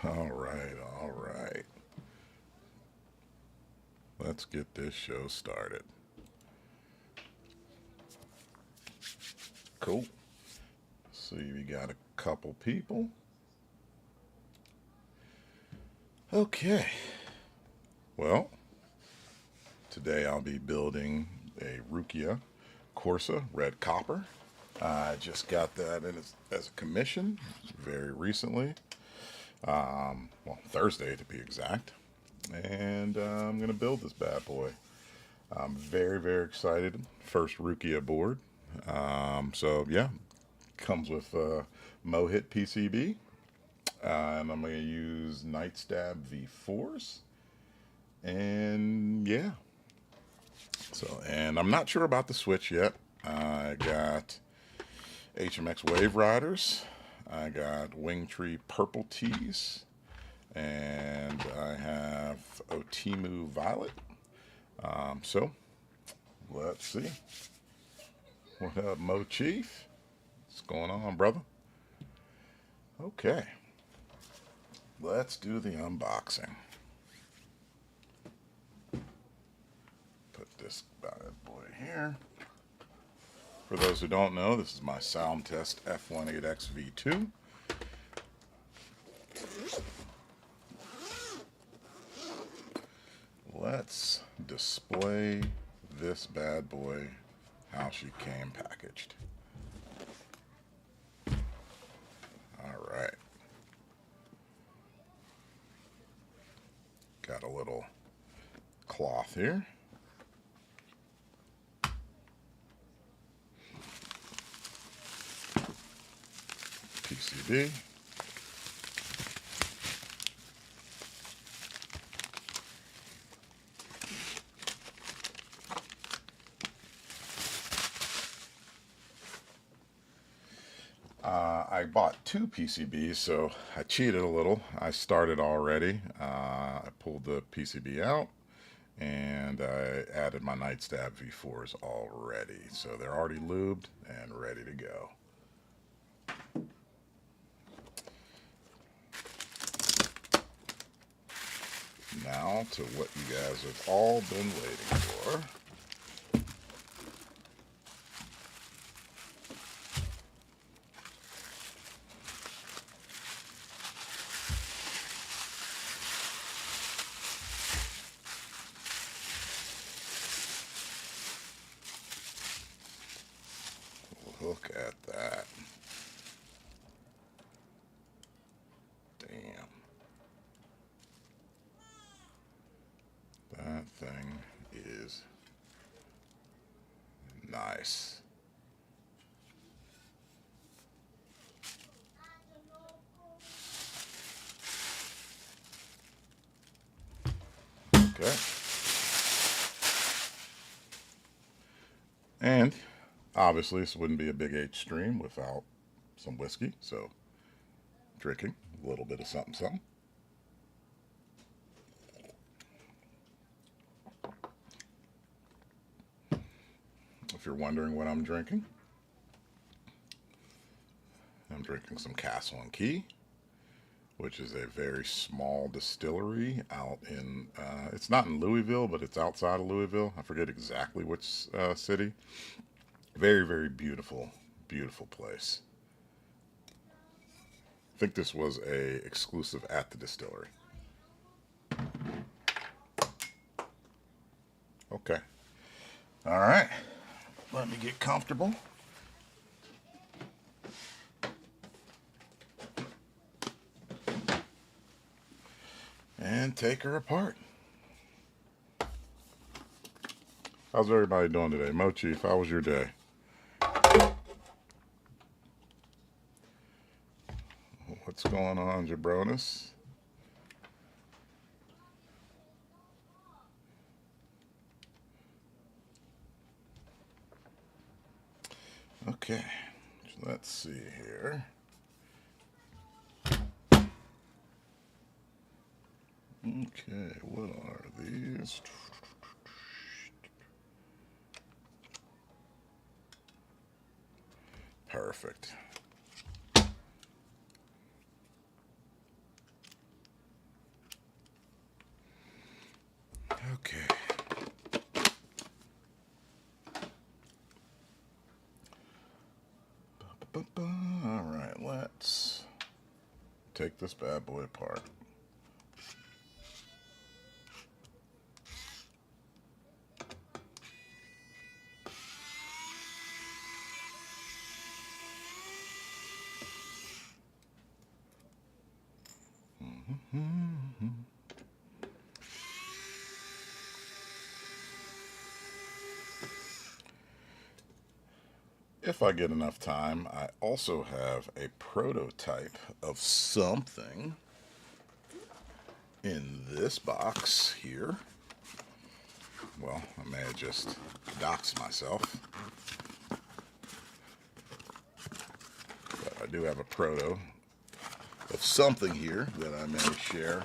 All right, all right. Let's get this show started. Cool. See, we got a couple people. Okay. Well, today I'll be building a Rukia Korsa red copper. I just got that in as a commission very recently. Well, Thursday to be exact. And I'm going to build this bad boy. I'm very, very excited. First Rukia board. So yeah, comes with Mohit PCB, and I'm going to use Nightstab V4s, and yeah. So, and I'm not sure about the switch yet. I got HMX Wave Riders. I got Wingtree Purple Tees, and I have Otimu Violet. So let's see. What up, Mo Chief? What's going on, brother? Okay, let's do the unboxing. Put this bad boy here. For those who don't know, this is my Sound Test F18X V2. Let's display this bad boy how she came packaged. All right. Got a little cloth here. PCB. I bought two PCBs, so I cheated a little. I started already. I pulled the PCB out, and I added my Nightstab V4s already. So they're already lubed and ready to go. Now to what you guys have all been waiting for. Look at that. Damn. That thing is nice. Okay. And obviously this wouldn't be a Big H stream without some whiskey, so drinking a little bit of something something. If you're wondering what I'm drinking some Castle and Key, which is a very small distillery out in, it's not in Louisville, but it's outside of Louisville. I forget exactly which city. Very, very beautiful, beautiful place. I think this was a exclusive at the distillery. Okay. All right. Let me get comfortable. And take her apart. How's everybody doing today? Mo Chief, how was your day? What's going on, Jabronis? Okay, let's see here. Okay, what are these? Perfect. Okay. All right, let's take this bad boy apart. If I get enough time, I also have a prototype of something in this box here. Well, I may have just doxed myself, but I do have a proto of something here that I may share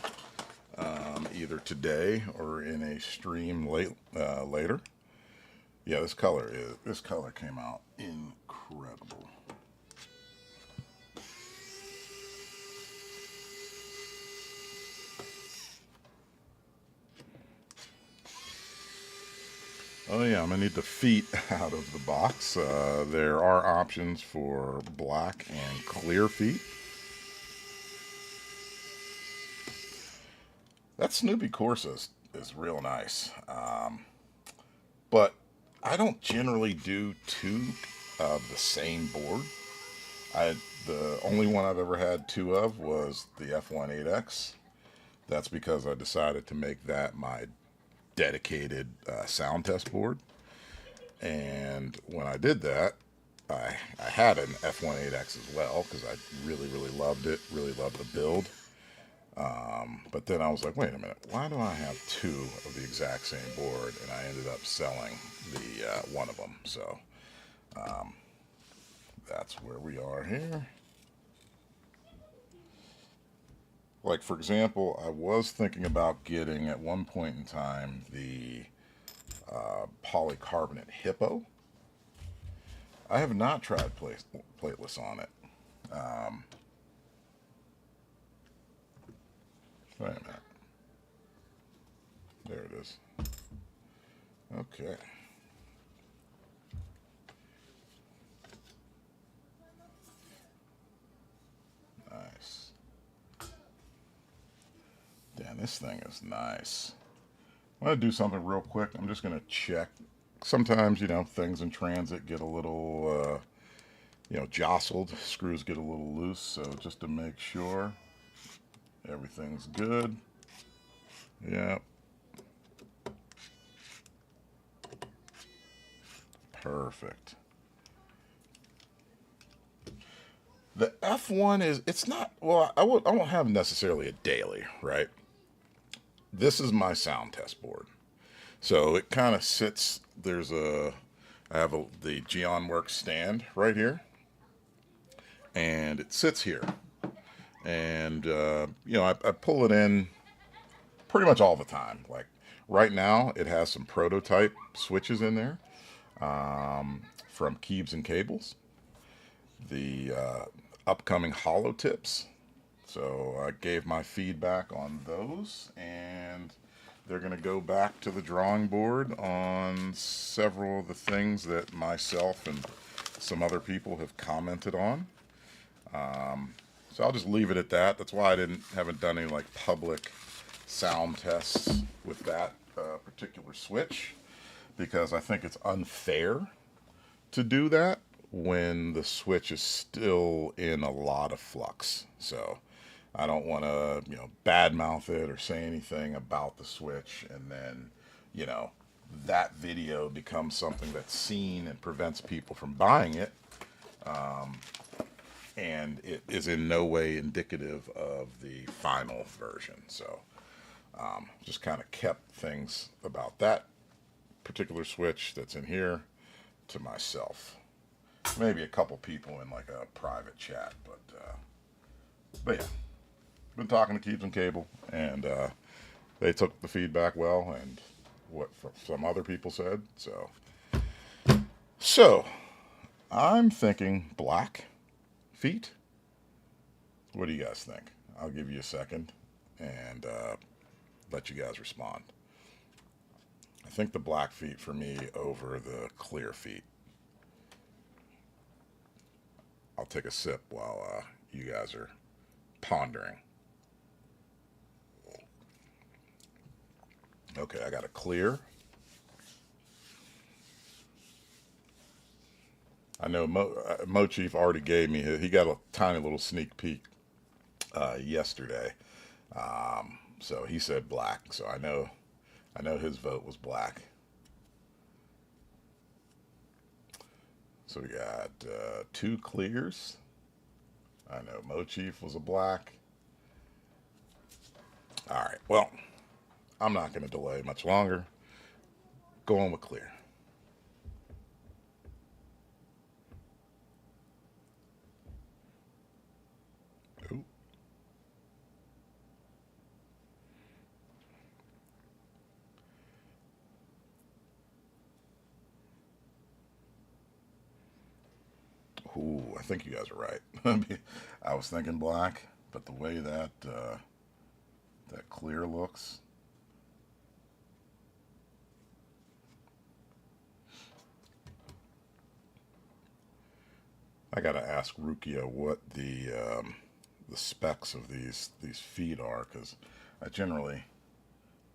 either today or in a stream later. Yeah, this color came out incredible. Oh yeah, I'm gonna need the feet out of the box. There are options for black and clear feet. That Rukia Korsa is real nice, but I don't generally do two of the same board. The only one I've ever had two of was the F18X. That's because I decided to make that my dedicated sound test board. And when I did that, I had an F18X as well because I really, really loved it, really loved the build. But then I was like, wait a minute, why do I have two of the exact same board? And I ended up selling the one of them. So that's where we are here. Like, for example, I was thinking about getting at one point in time the polycarbonate hippo. I have not tried plateless on it. Wait a minute. There it is. Okay. Nice. Damn, this thing is nice. I'm going to do something real quick. I'm just going to check. Sometimes, things in transit get a little, jostled. Screws get a little loose. So just to make sure everything's good. Yep. Perfect. The F1 it's not, well, I won't have necessarily a daily, right? This is my sound test board. So it kind of sits, I have the GeonWorks stand right here. And it sits here. And, I pull it in pretty much all the time. Like right now, it has some prototype switches in there from Keebs and Cables. The upcoming hollow tips. So I gave my feedback on those, and they're going to go back to the drawing board on several of the things that myself and some other people have commented on. So I'll just leave it at that. That's why I haven't done any like public sound tests with that particular switch, because I think it's unfair to do that when the switch is still in a lot of flux. So I don't want to, badmouth it or say anything about the switch, and then, that video becomes something that's seen and prevents people from buying it. And it is in no way indicative of the final version. So just kind of kept things about that particular switch that's in here to myself. Maybe a couple people in like a private chat, but yeah, been talking to Keebs and Cable, and they took the feedback well, and what some other people said. So I'm thinking black feet. What do you guys think? I'll give you a second and let you guys respond. I think the black feet for me over the clear feet. I'll take a sip while you guys are pondering. Okay, I got a clear. I know Mo Chief already gave me he got a tiny little sneak peek yesterday. So he said black. So I know his vote was black. So we got two clears. I know Mo Chief was a black. All right. Well, I'm not going to delay much longer. Going with clear. Ooh. Ooh, I think you guys are right. I was thinking black, but the way that that clear looks. I gotta ask Rukia what the specs of these feet are, because I generally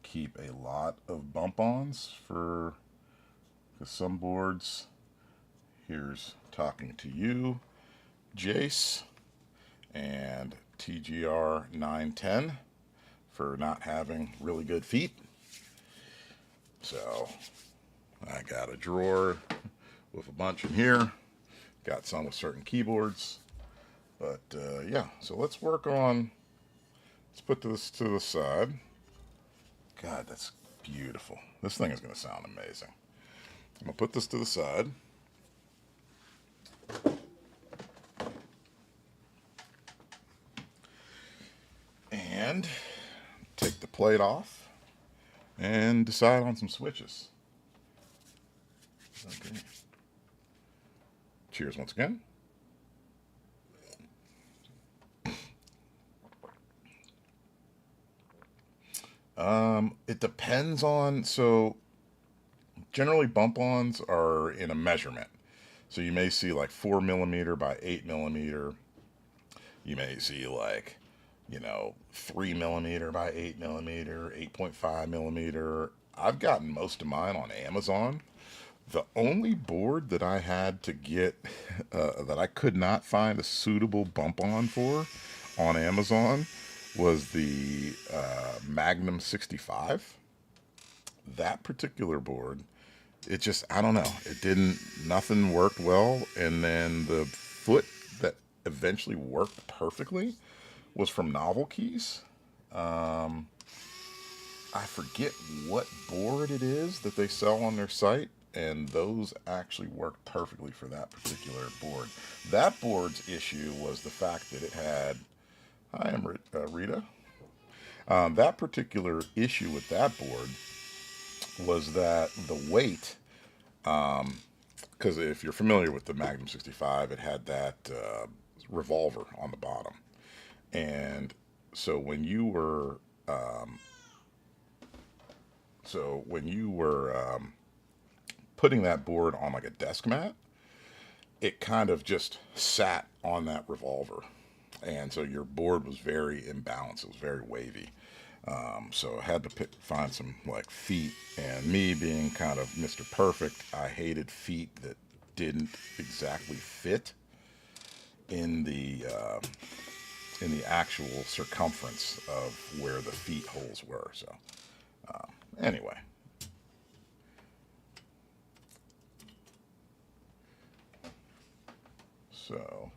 keep a lot of bump-ons for some boards. Here's talking to you, Jace, and TGR 910 for not having really good feet. So I got a drawer with a bunch in here. Got some with certain keyboards. But yeah, so let's put this to the side. God, that's beautiful. This thing is going to sound amazing. I'm going to put this to the side. And take the plate off and decide on some switches. Okay. Cheers once again. It depends on, so generally bump-ons are in a measurement. So you may see like 4mm by 8mm. You may see like, 3mm by 8mm, 8.5mm. I've gotten most of mine on Amazon. The only board that I had to get, that I could not find a suitable bump-on for on Amazon was the Magnum 65. That particular board, it just, I don't know, nothing worked well. And then the foot that eventually worked perfectly was from Novel Keys. I forget what board it is that they sell on their site, and those actually worked perfectly for that particular board. That board's issue was the fact that it had, hi, I'm Rita. That particular issue with that board was that the weight, because if you're familiar with the Magnum 65, it had that revolver on the bottom. And so when you were putting that board on like a desk mat, it kind of just sat on that revolver. And so your board was very imbalanced. It was very wavy. So I had to find some like feet, and me being kind of Mr. Perfect, I hated feet that didn't exactly fit in the actual circumference of where the feet holes were. So anyway. So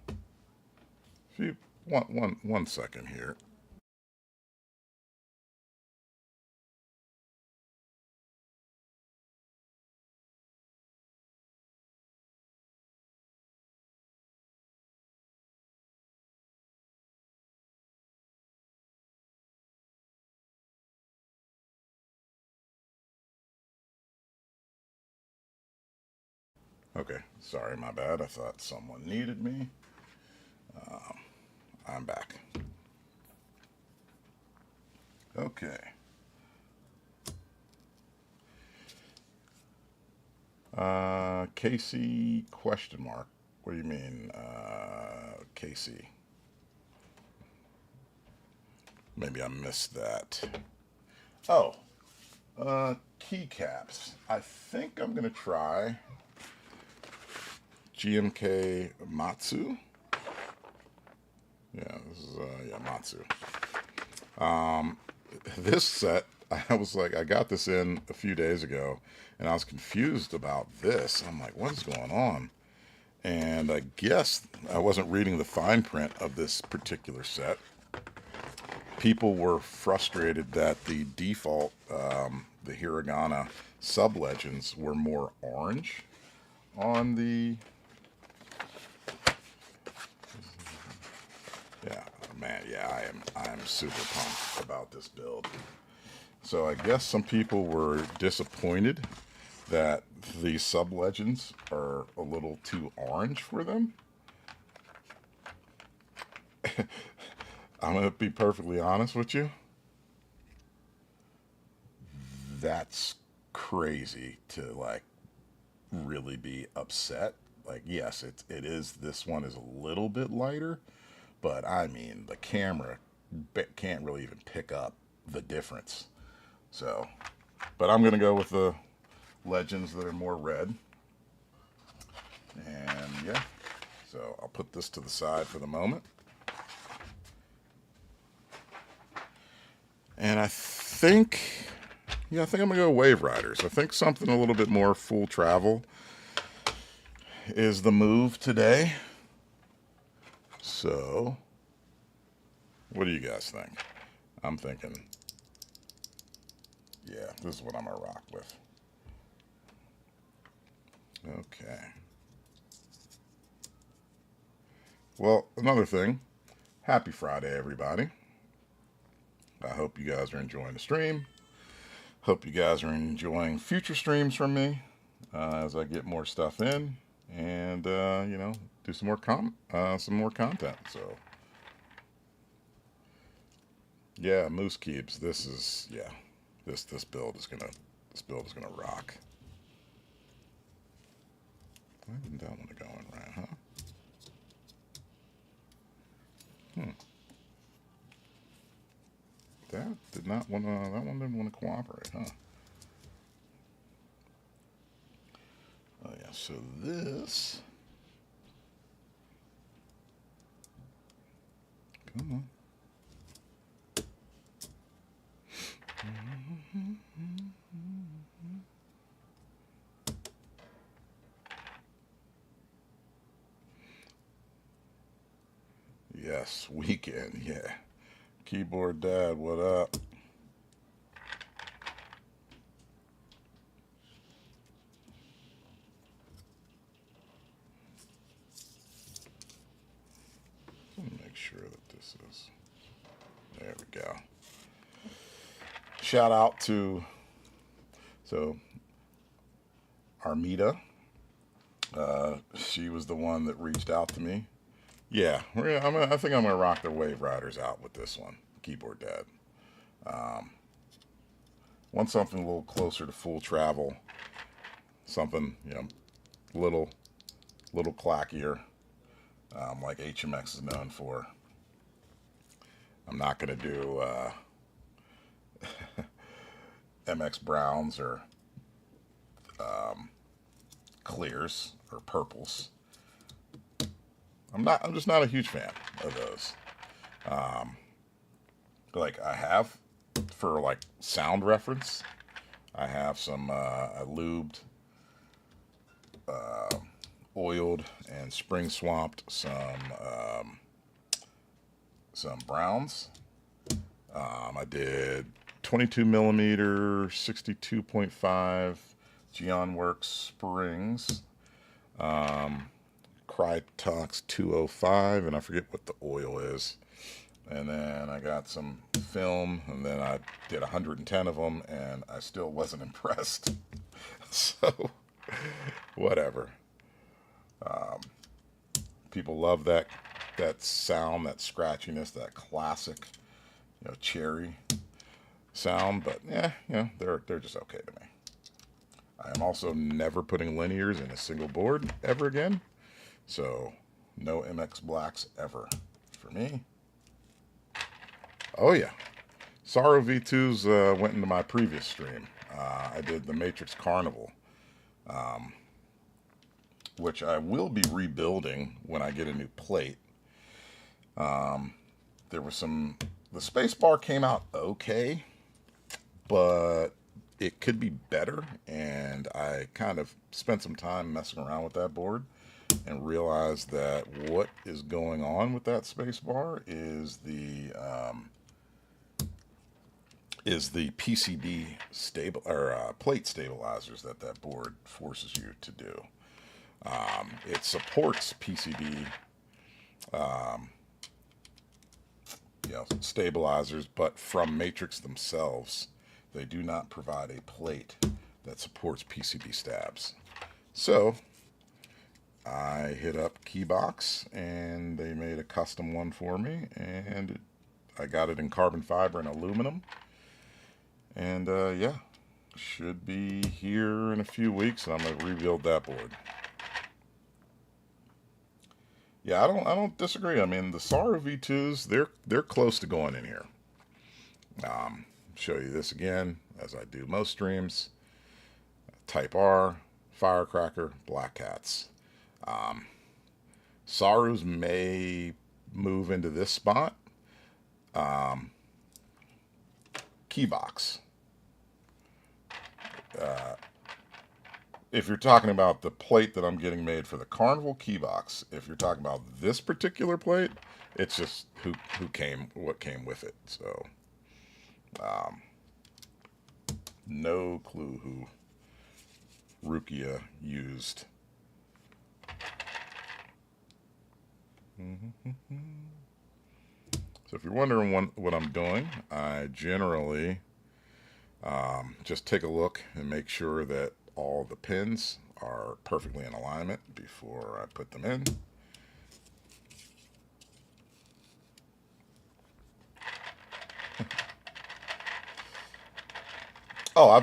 if you want one second here. Okay, sorry, my bad. I thought someone needed me. I'm back. Okay. Casey question mark. What do you mean, Casey? Maybe I missed that. Oh, keycaps. I think I'm gonna try GMK Matsu. Yeah, this is yeah, Matsu. This set, I was like, I got this in a few days ago, and I was confused about this. I'm like, what is going on? And I guess I wasn't reading the fine print of this particular set. People were frustrated that the default, the hiragana sub-legends were more orange on the... Yeah, man, yeah, I am super pumped about this build. So I guess some people were disappointed that the sub-legends are a little too orange for them. I'm going to be perfectly honest with you. That's crazy to, like, really be upset. Like, yes, it is, this one is a little bit lighter, but I mean, the camera can't really even pick up the difference. So, but I'm going to go with the legends that are more red. And yeah, so I'll put this to the side for the moment. And I think, yeah, I think I'm going to go Wave Riders. I think something a little bit more full travel is the move today. So, what do you guys think? I'm thinking, yeah, this is what I'm going to rock with. Okay. Well, another thing, happy Friday, everybody. I hope you guys are enjoying the stream. Hope you guys are enjoying future streams from me as I get more stuff in and, you know, do some more content. So, yeah, Moose Keeps. This is, yeah, this build is gonna rock. Why didn't that one go in right, huh? That did not want to. That one didn't want to cooperate, huh? Oh yeah. So this. Come on. Yes, weekend. Yeah. Keyboard Dad, what up? Let me make sure that this is. There we go. Shout out to Armida. She was the one that reached out to me. Yeah, I think I'm gonna rock the Wave Riders out with this one, Keyboard Dad. Want something a little closer to full travel, something, you know, little clackier, like HMX is known for. I'm not gonna do MX Browns or clears or purples. I'm just not a huge fan of those. Like I have, for like sound reference, I have some I lubed, oiled, and spring swamped some browns. I did 22 millimeter, 62.5 Geonworks springs. Crytox 205, and I forget what the oil is. And then I got some film, and then I did 110 of them, and I still wasn't impressed. So, whatever. People love that sound, that scratchiness, that classic, you know, cherry sound. But yeah, you know, they're just okay to me. I am also never putting linears in a single board ever again. So no MX blacks ever for me. Oh yeah. Sorrow V2s went into my previous stream. I did the Matrix Carnival, which I will be rebuilding when I get a new plate. There was the space bar came out okay, but it could be better, and I kind of spent some time messing around with that board and realized that what is going on with that space bar is the PCB plate stabilizers that board forces you to do. It supports PCB stabilizers, but from Matrix themselves, they do not provide a plate that supports PCB stabs. So I hit up Keybox and they made a custom one for me, and I got it in carbon fiber and aluminum. And yeah, should be here in a few weeks, and I'm going to rebuild that board. Yeah, I don't disagree. I mean, the Sorrow V2s, they're close to going in here. Show you this again, as I do most streams. Type R, Firecracker, Black Cats. Sorrows may move into this spot. Keybox. If you're talking about the plate that I'm getting made for the Carnival, Keybox. If you're talking about this particular plate, it's just what came with it. So, no clue who Rukia used. So if you're wondering what I'm doing, I generally just take a look and make sure that all the pins are perfectly in alignment before I put them in. Oh,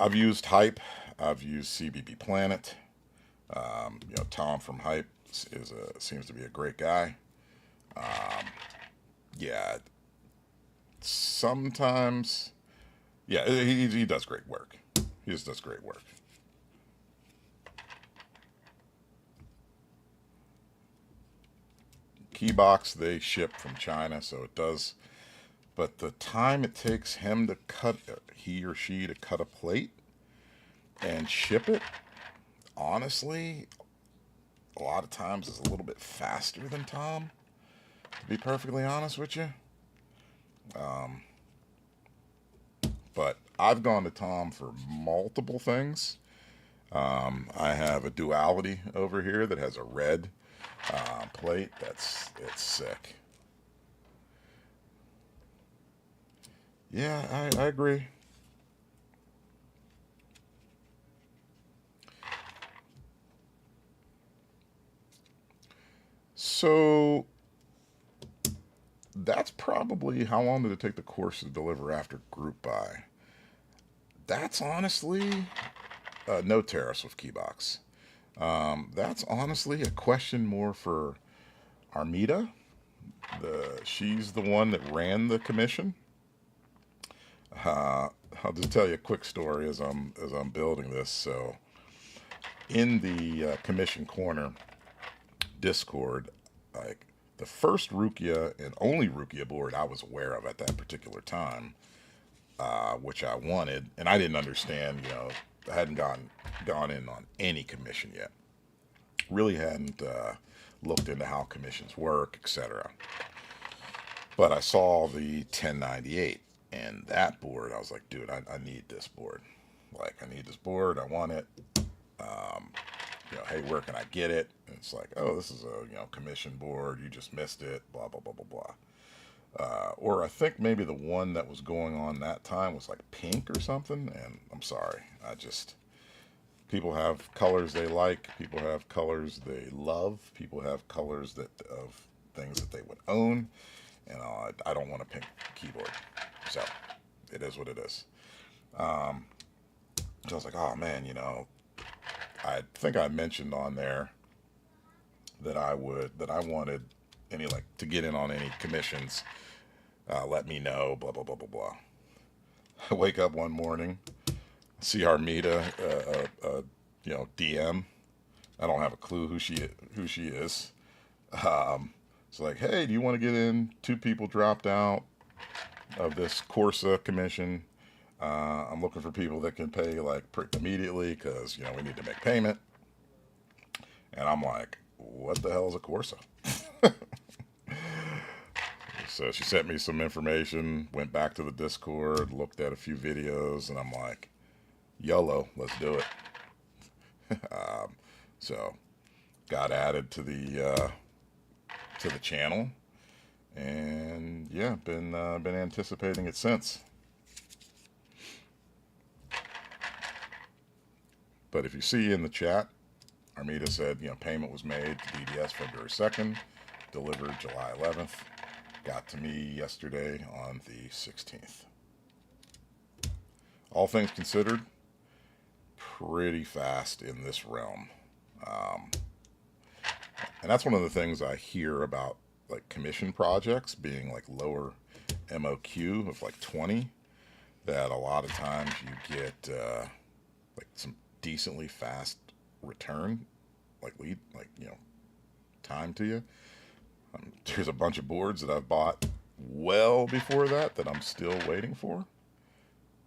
I've used Hype. I've used CBB Planet. Tom from Hype seems to be a great guy. Yeah, sometimes, yeah, he does great work. He just does great work. Keybox, they ship from China, so it does. But the time it takes him to he or she to cut a plate and ship it, honestly, a lot of times is a little bit faster than Tom, to be perfectly honest with you. But I've gone to Tom for multiple things. I have a duality over here that has a red plate. It's sick. Yeah, I agree. So that's probably how long did it take the course to deliver after group buy? That's honestly no tariffs with Keybox. That's honestly a question more for Armida. She's the one that ran the commission. I'll just tell you a quick story as I'm building this. So, in the commission corner Discord, like the first Rukia and only Rukia board I was aware of at that particular time, which I wanted, and I didn't understand. I hadn't gone in on any commission yet. Really hadn't looked into how commissions work, etc. But I saw the 1098 and that board. I was like, dude, I need this board. Like, I need this board. I want it. Hey, where can I get it? And it's like, oh, this is a commission board. You just missed it. Blah blah blah blah blah. Or I think maybe the one that was going on that time was like pink or something. And I'm sorry, people have colors they like. People have colors they love. People have colors of things that they would own. And I don't want a pink keyboard. So it is what it is. So I was like, oh man, I think I mentioned on there that I wanted any like to get in on any commissions. Let me know. Blah blah blah blah blah. I wake up one morning, see Armida, DM. I don't have a clue who she is. It's like, hey, do you want to get in? Two people dropped out of this Corsa commission. I'm looking for people that can pay like immediately because we need to make payment. And I'm like, what the hell is a Corsa? So she sent me some information, went back to the Discord, looked at a few videos, and I'm like, YOLO, let's do it. So got added to the channel, and yeah, been anticipating it since. But if you see in the chat, Armida said payment was made to DDS February 2nd, delivered July 11th, got to me yesterday on the 16th. All things considered, pretty fast in this realm. And that's one of the things I hear about like commission projects being like lower MOQ of like 20, that a lot of times you get like some decently fast return, like lead, like time to you. There's a bunch of boards that I've bought well before that I'm still waiting for,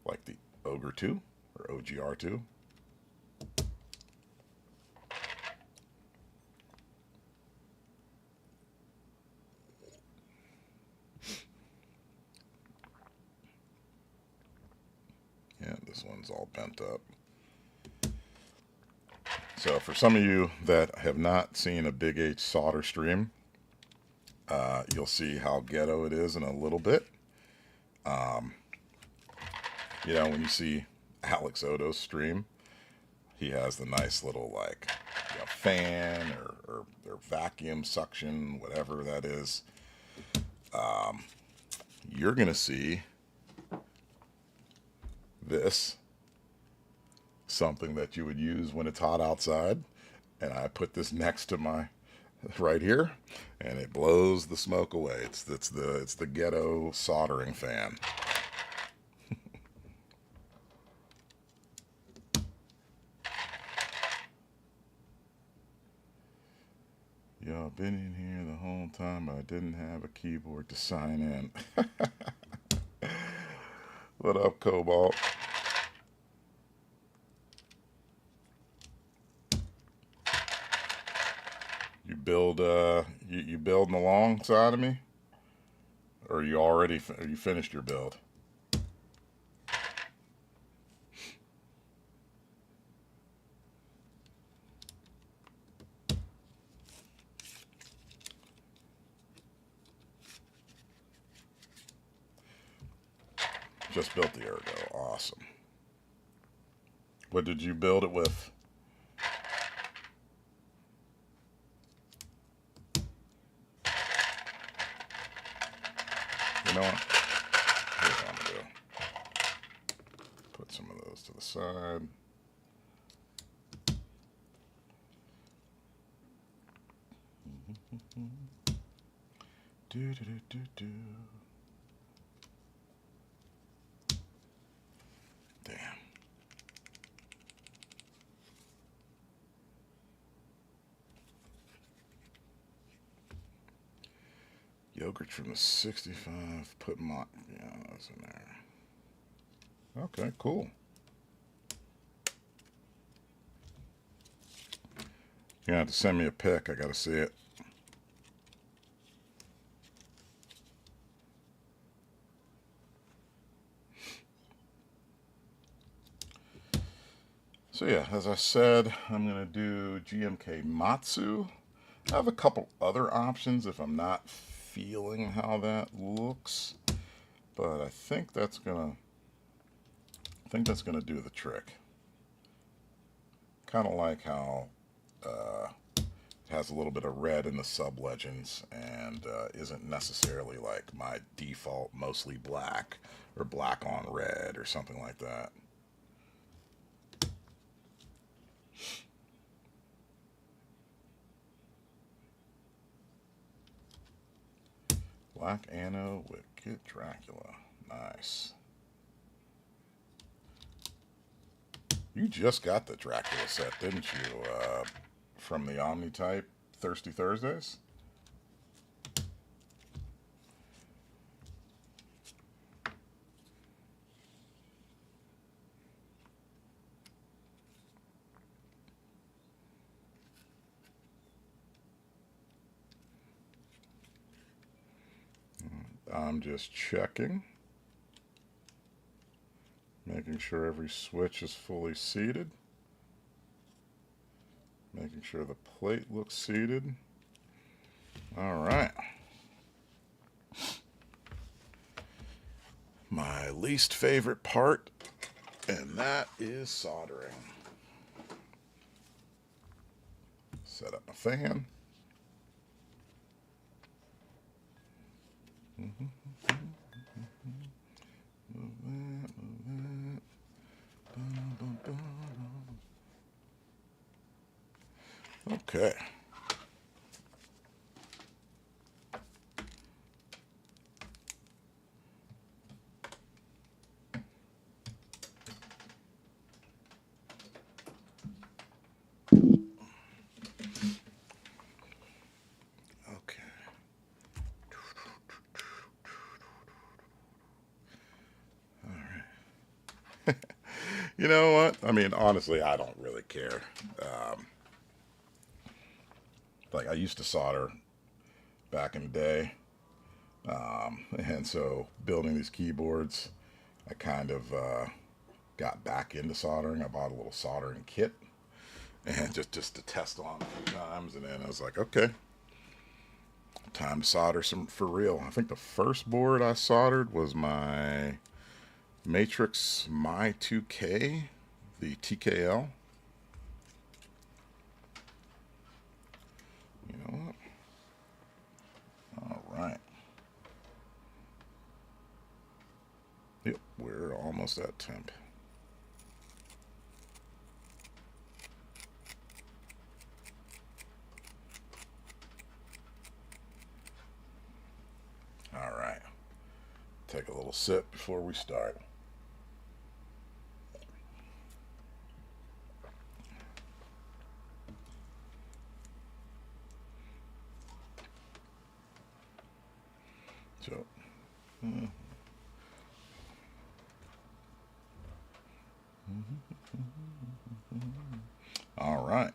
like the Ogre 2 or OGR 2. Yeah, this one's all bent up. So for some of you that have not seen a Big H solder stream, you'll see how ghetto it is in a little bit. When you see Alex Odo's stream, he has the nice little like fan or vacuum suction, whatever that is. You're gonna see this, something that you would use when it's hot outside, and I put this next to my right here, and it blows the smoke away. It's the ghetto soldering fan. Yo, I've been in here the whole time, but I didn't have a keyboard to sign in. What up, Cobalt? You build you building alongside of me, or you finished your build? Just built the Ergo. Awesome. What did you build it with? You know what? Here's what I'm gonna do. Put some of those to the side. Do. Damn. Yogurt from the 65. Put my that's in there. Okay, cool. You're gonna have to send me a pic. I gotta see it. So yeah, as I said, I'm gonna do GMK Matsu. I have a couple other options if I'm not feeling how that looks, but I think that's gonna do the trick. Kind of like how it has a little bit of red in the sub legends and isn't necessarily like my default mostly black or black on red or something like that. Black Anno, Wicked Dracula. Nice. You just got the Dracula set, didn't you? From the Omnitype Thirsty Thursdays? I'm just checking. Making sure every switch is fully seated. Making sure the plate looks seated. All right. My least favorite part, and that is soldering. Set up my fan. Okay. Okay. All right. You know what? I mean, honestly, I don't really care. Like, I used to solder back in the day. And so building these keyboards, I kind of got back into soldering. I bought a little soldering kit and just to test on a few times. And then I was like, okay, time to solder some for real. I think the first board I soldered was my Matrix My 2K, the TKL. You know what? All right. Yep, we're almost at temp. All right. Take a little sip before we start. So, all right.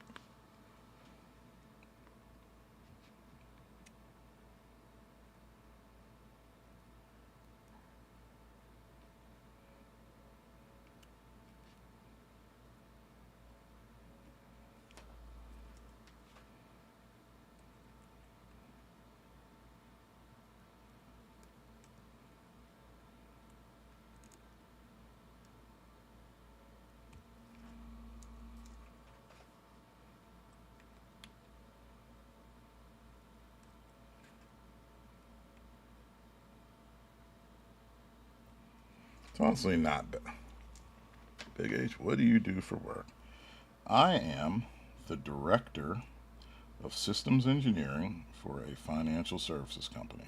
It's honestly not bad. Big H, what do you do for work? I am the director of systems engineering for a financial services company.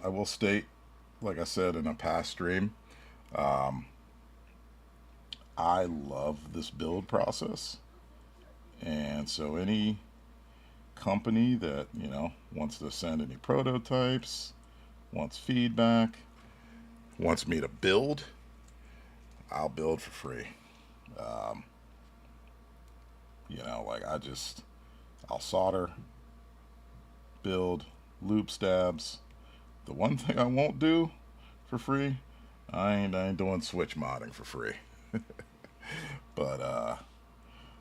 I will state, like I said in a past stream, I love this build process. And so any company that, wants to send any prototypes, wants feedback, wants me to build, I'll build for free. Like I'll solder, build, loop stabs. The one thing I won't do for free, I ain't doing switch modding for free. But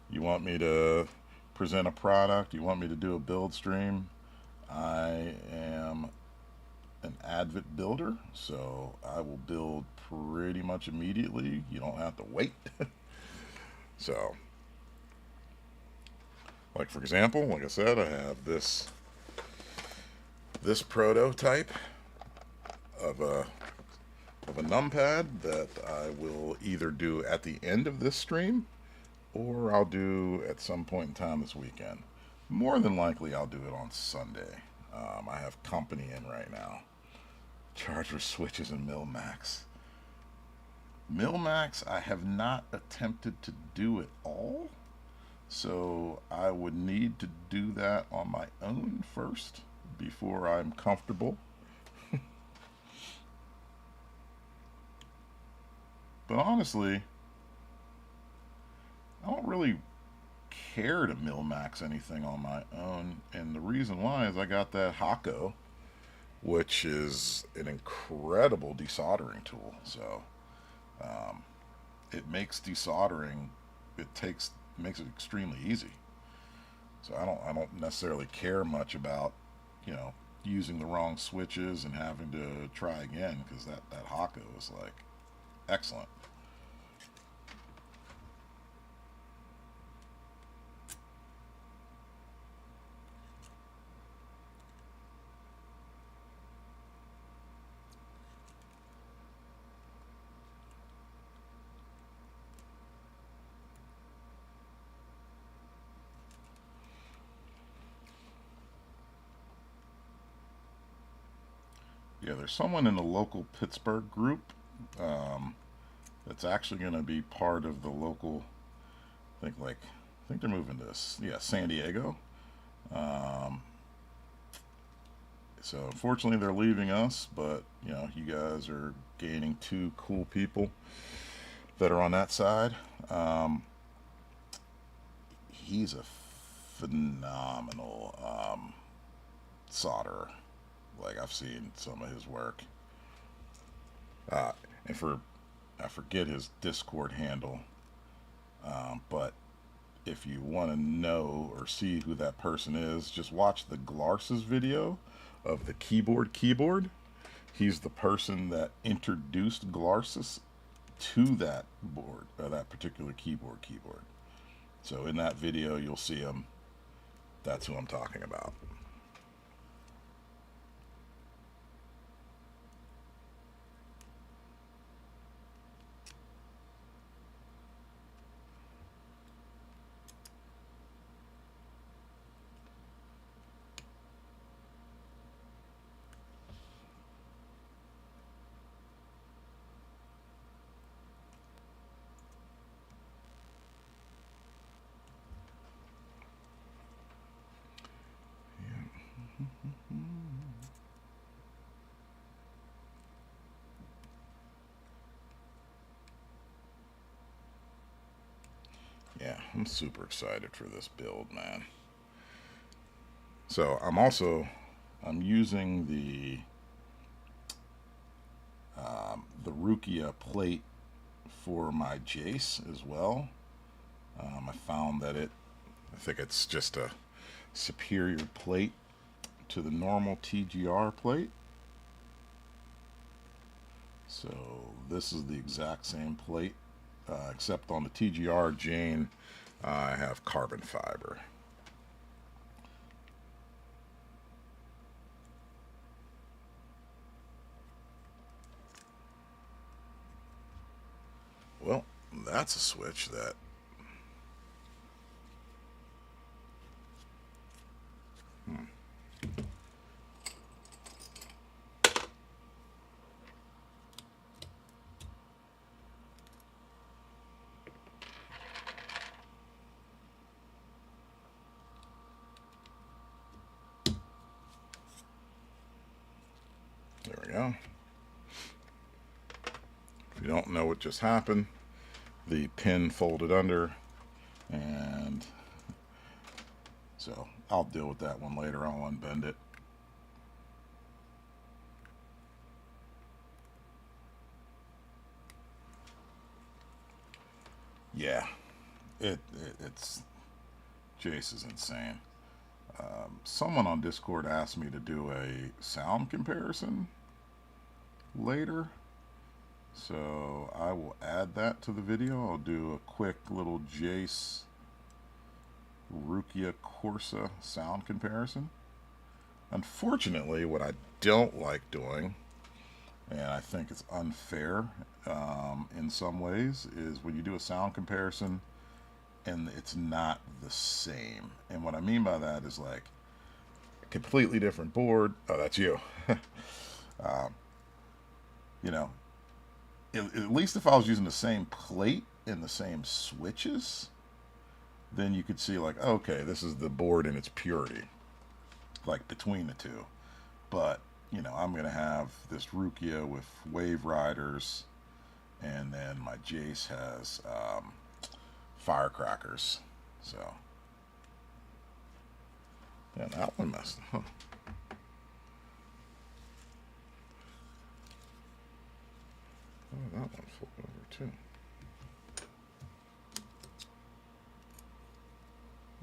you want me to present a product, you want me to do a build stream, I am an advert builder, so I will build pretty much immediately. You don't have to wait. So, like for example, like I said, I have this prototype of a a numpad that I will either do at the end of this stream or I'll do at some point in time this weekend. More than likely, I'll do it on Sunday. I have company in right now. Charger switches and Milmax. Milmax, I have not attempted to do it all, so I would need to do that on my own first before I'm comfortable. But honestly, I don't really care to Milmax anything on my own, and the reason why is I got that Hako, which is an incredible desoldering tool. So it makes desoldering, makes it extremely easy. So I don't necessarily care much about, you know, using the wrong switches and having to try again, because that Hako is like excellent. Yeah, there's someone in the local Pittsburgh group that's actually going to be part of the local. I think they're moving to San Diego. Um, so unfortunately, they're leaving us, but you know, you guys are gaining two cool people that are on that side. He's a phenomenal solderer. Like, I've seen some of his work. Uh, and for I forget his Discord handle, but if you want to know or see who that person is, just watch the Glarsis video of the keyboard. He's the person that introduced Glarsis to that board, that particular keyboard. So in that video, you'll see him. That's who I'm talking about. Yeah, I'm super excited for this build, man. So I'm using the Rukia plate for my Jace as well. I found that I think it's just a superior plate to the normal TGR plate. So this is the exact same plate, except on the TGR Jane, I have carbon fiber. Well, that's a switch that... There we go. If you don't know what just happened, the pin folded under, and so I'll deal with that one later. I'll unbend it. Yeah, it's Jace is insane. Someone on Discord asked me to do a sound comparison later, so I will add that to the video. I'll do a quick little Jace Rukia Korsa sound comparison. Unfortunately, what I don't like doing and I think it's unfair in some ways, is when you do a sound comparison and it's not the same. And what I mean by that is like a completely different board. Oh, that's you. um, you know, at least if I was using the same plate and the same switches, then you could see like, okay, this is the board in its purity, like between the two. But I'm gonna have this Rukia with Wave Riders, and then my Jace has Firecrackers. So yeah, that one messed. Huh. Oh, that one flipped over too.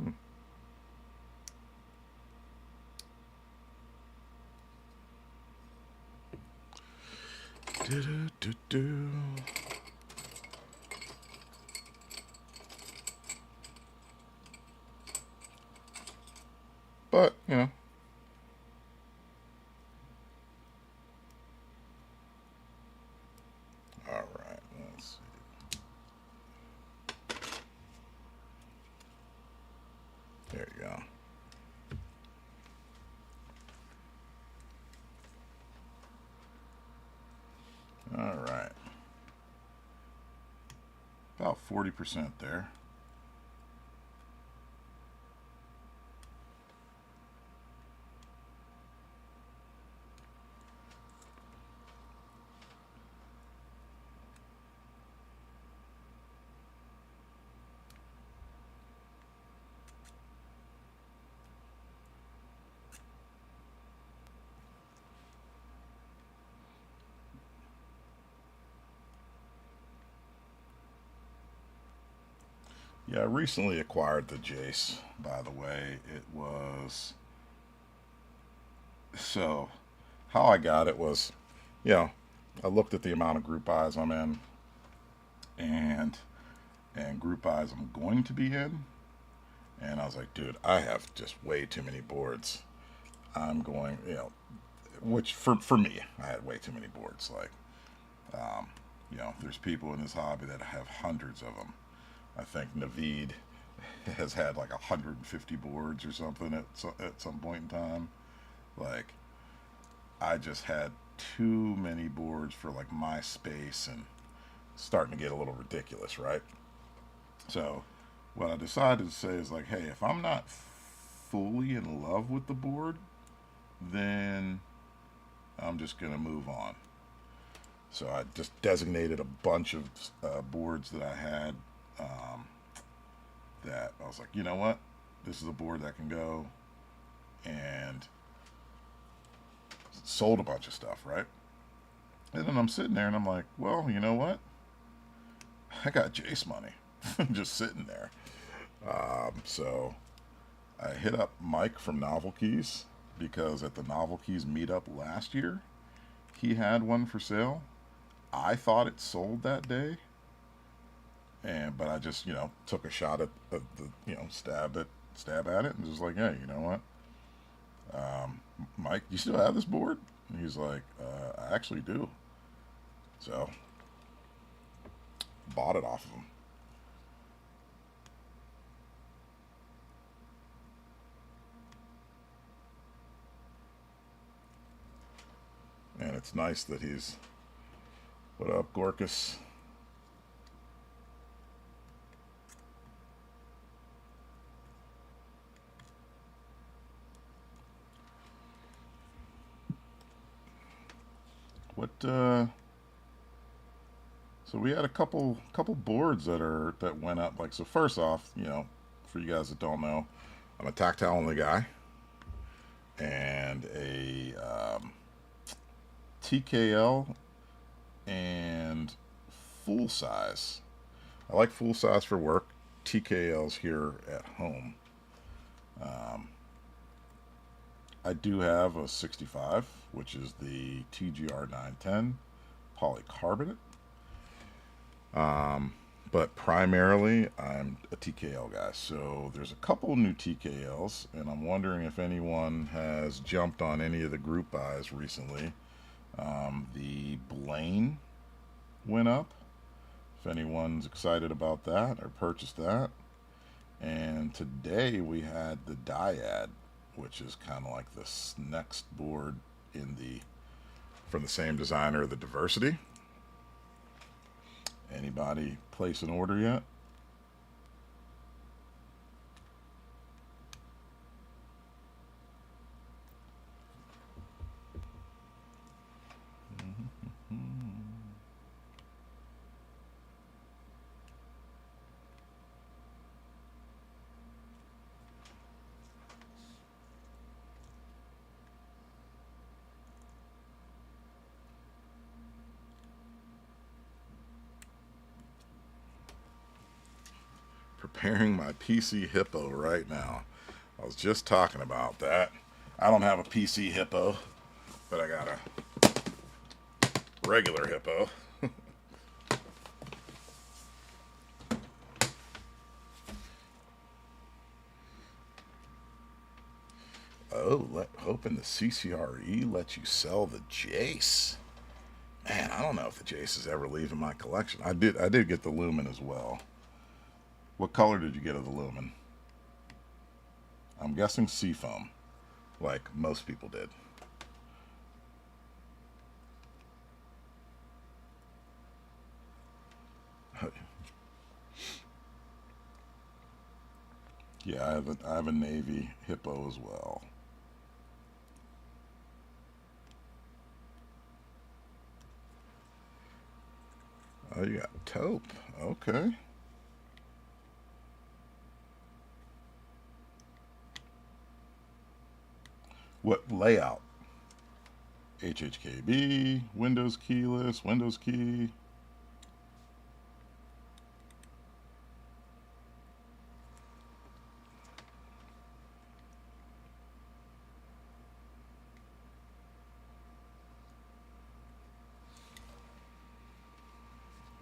Hmm. Do-do-do-do. But all right. Let's see. There you go. All right. About 40% there. Yeah, I recently acquired the Jace, by the way. It was so how I got it was, you know, I looked at the amount of group buys I'm in and group buys I'm going to be in, and I was like, dude, I have just way too many boards. I'm going, which for me, I had way too many boards. Like, um, there's people in this hobby that have hundreds of them. I think Naveed has had like 150 boards or something at some point in time. Like, I just had too many boards for like my space, and starting to get a little ridiculous, right? So, what I decided to say is like, hey, if I'm not fully in love with the board, then I'm just gonna move on. So I just designated a bunch of boards that I had, um, that I was like, you know what, this is a board that can go, and sold a bunch of stuff, right? And then I'm sitting there and I'm like, well, you know what? I got Jace money just sitting there. So I hit up Mike from Novel Keys because at the Novel Keys meetup last year, he had one for sale. I thought it sold that day, and but I just took a shot at the stab at it and just like, hey, you know what, Mike, you still have this board? And he's like, I actually do. So bought it off of him. And it's nice that he's, what up, Gorkus? What so we had a couple boards that went up. Like, so first off, for you guys that don't know, I'm a tactile only guy, and a TKL and full size. I like full size for work. TKL's here at home. Um, I do have a 65, which is the TGR 910 polycarbonate. Um, but primarily, I'm a TKL guy. So there's a couple new TKLs, and I'm wondering if anyone has jumped on any of the group buys recently. The Blaine went up. If anyone's excited about that or purchased that. And today we had the Dyad, which is kind of like this next board in the from the same designer, the Diversity. Anybody place an order yet? Preparing my PC Hippo right now. I was just talking about that. I don't have a PC Hippo, but I got a regular Hippo. Oh, hoping the CCRE lets you sell the Jace. Man, I don't know if the Jace is ever leaving my collection. I did get the Lumen as well. What color did you get of the Lumen? I'm guessing Seafoam, like most people did. Yeah, I have a Navy Hippo as well. Oh, you got taupe. Okay. What layout? HHKB, Windows keyless, Windows key.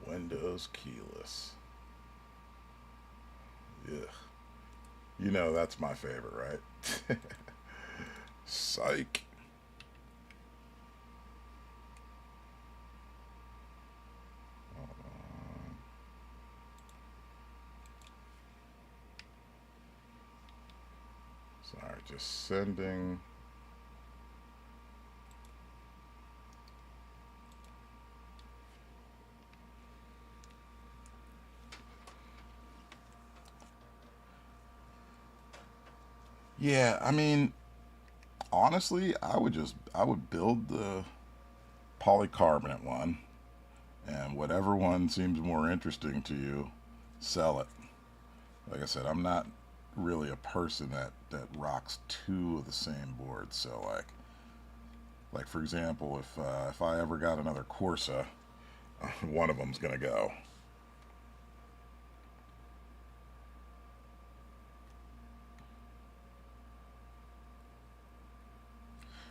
Windows keyless. Ugh. You know that's my favorite, right? Psych. Sorry, just sending. Yeah, I mean, honestly, I would build the polycarbonate one, and whatever one seems more interesting to you, sell it. Like I said, I'm not really a person that rocks two of the same boards. So like for example, if I ever got another Corsa, one of them's gonna go.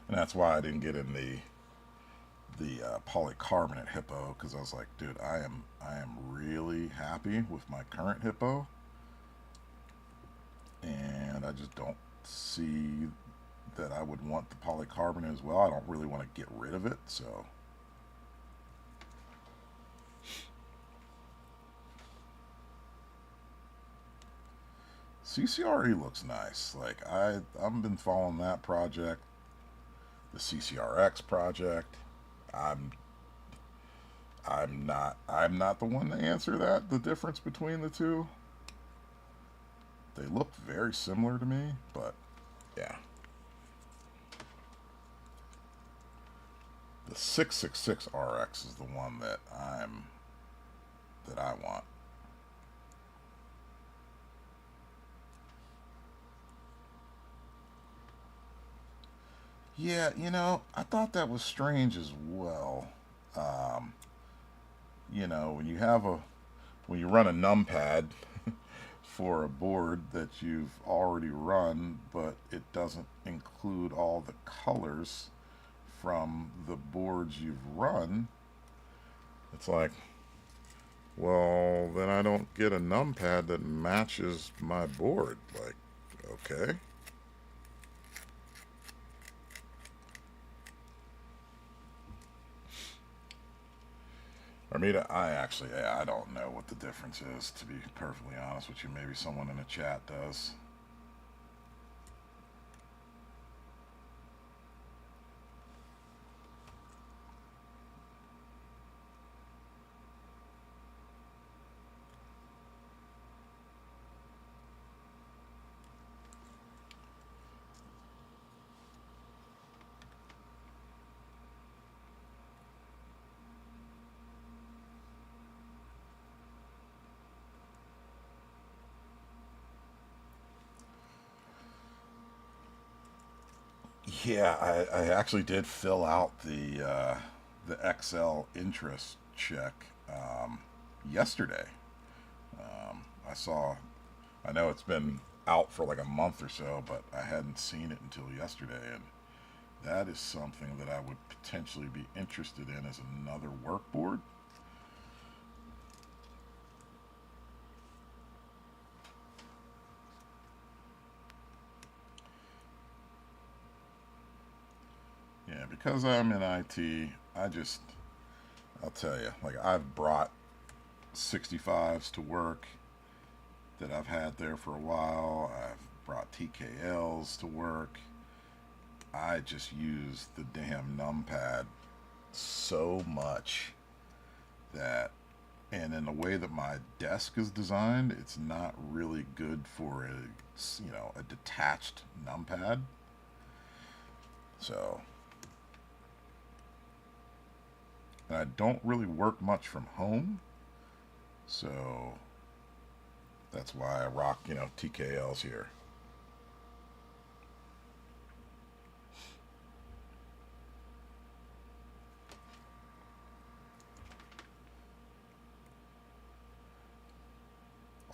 And that's why I didn't get in the polycarbonate Hippo, because I was like, dude, I am really happy with my current Hippo, and I just don't see that I would want the polycarbonate as well. I don't really want to get rid of it, so. CCRE looks nice. Like I've been following that project, the CCRX project. I'm I'm not the one to answer that, the difference between the two. They look very similar to me, but yeah. The 666 RX is the one that I want. Yeah, I thought that was strange as well. Um, when when you run a numpad for a board that you've already run, but it doesn't include all the colors from the boards you've run, it's like, well, then I don't get a numpad that matches my board. Like, okay. Armida, I don't know what the difference is, to be perfectly honest with you. Maybe someone in the chat does. Yeah, I actually did fill out the Excel interest check yesterday. I saw, I know it's been out for like a month or so, but I hadn't seen it until yesterday, and that is something that I would potentially be interested in as another work board. Yeah, because I'm in IT, I'll tell you, like I've brought 65s to work that I've had there for a while. I've brought TKLs to work. I just use the damn numpad so much that, and in the way that my desk is designed, it's not really good for a detached numpad. So, and I don't really work much from home, so that's why I rock, TKLs here.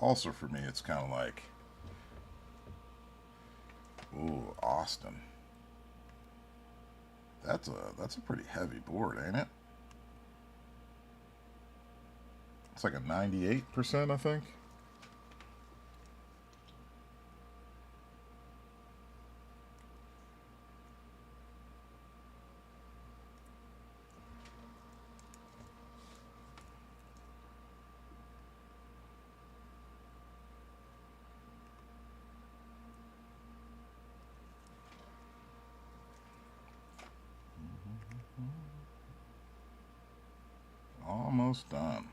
Also for me, it's kind of like, ooh, Austin. That's a pretty heavy board, ain't it? It's like a 98%, I think. Almost done.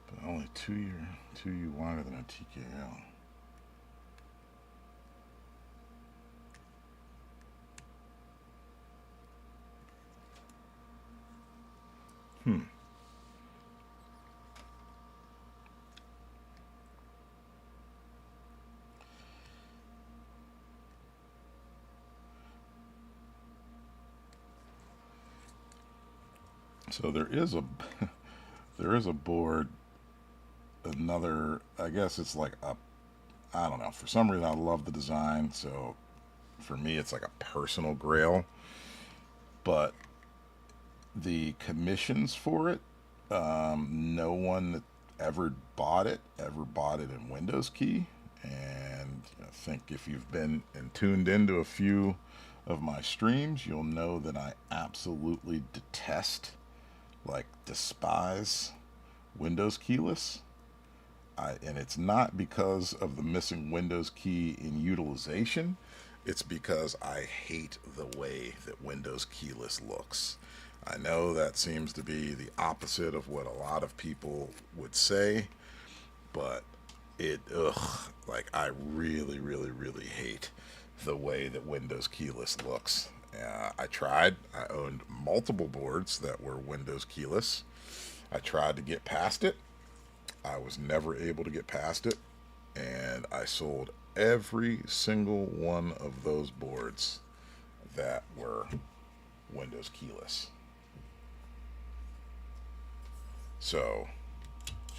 But only 2U wider than a TKL. Hmm. So there is a there is a board, another, I guess it's like a, I don't know, for some reason I love the design, so for me it's like a personal grail, but the commissions for it, no one ever bought it in Windows Key. And I think if you've been and tuned into a few of my streams, you'll know that I absolutely detest, like despise, Windows keyless. And it's not because of the missing Windows key in utilization. It's because I hate the way that Windows keyless looks. I know that seems to be the opposite of what a lot of people would say, but like I really, really, really hate the way that Windows keyless looks. I tried. I owned multiple boards that were Windows keyless. I tried to get past it. I was never able to get past it, and I sold every single one of those boards that were Windows keyless. So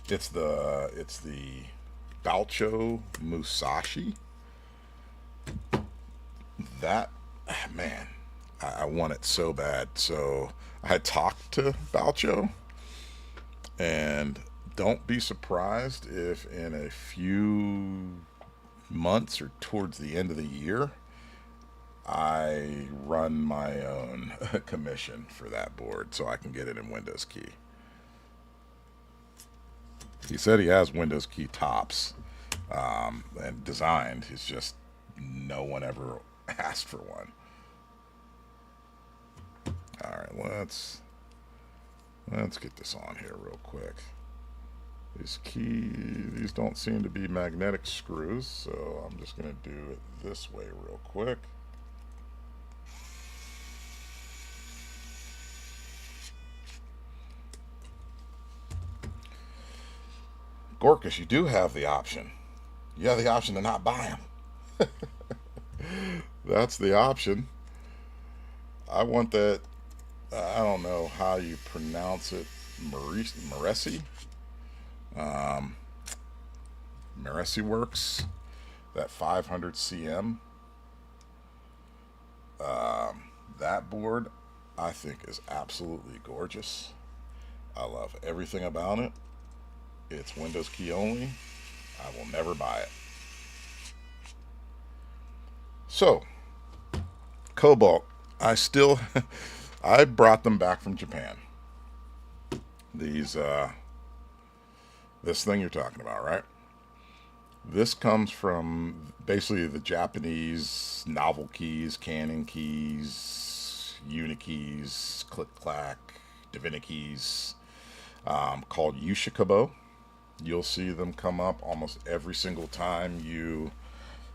It's the Balcho Musashi. That man, I want it so bad. So I talked to Balcho, and don't be surprised if in a few months or towards the end of the year, I run my own commission for that board so I can get it in Windows Key. He said he has Windows Key tops and designed. It's just no one ever asked for one. All right, let's get this on here real quick. These don't seem to be magnetic screws, so I'm just going to do it this way real quick. Gorkus, you do have the option. You have the option to not buy them. That's the option. I want that. I don't know how you pronounce it. Maresi? Maresi Works. That 500 cm. That board, I think, is absolutely gorgeous. I love everything about it. It's Windows Key only. I will never buy it. So, Cobalt, I still, I brought them back from Japan. These, this thing you're talking about, right? This comes from basically the Japanese novel keys, Canon keys, Unikeys, Click Clack, Divina keys, called Yushikabo. You'll see them come up almost every single time you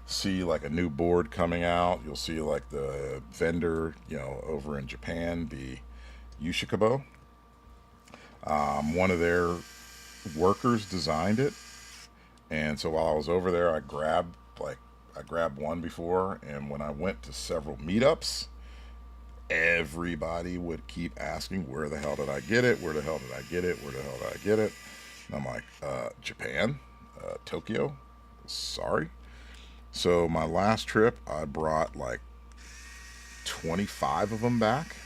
see like a new board coming out. You'll see like the vendor, over in Japan, the Yushikabo. One of their workers designed it, and so while I was over there, I grabbed one before, and when I went to several meetups, everybody would keep asking, where the hell did I get it? Where the hell did I get it? Where the hell did I get it? And I'm like, Japan, Tokyo, sorry. So my last trip, I brought like 25 of them back.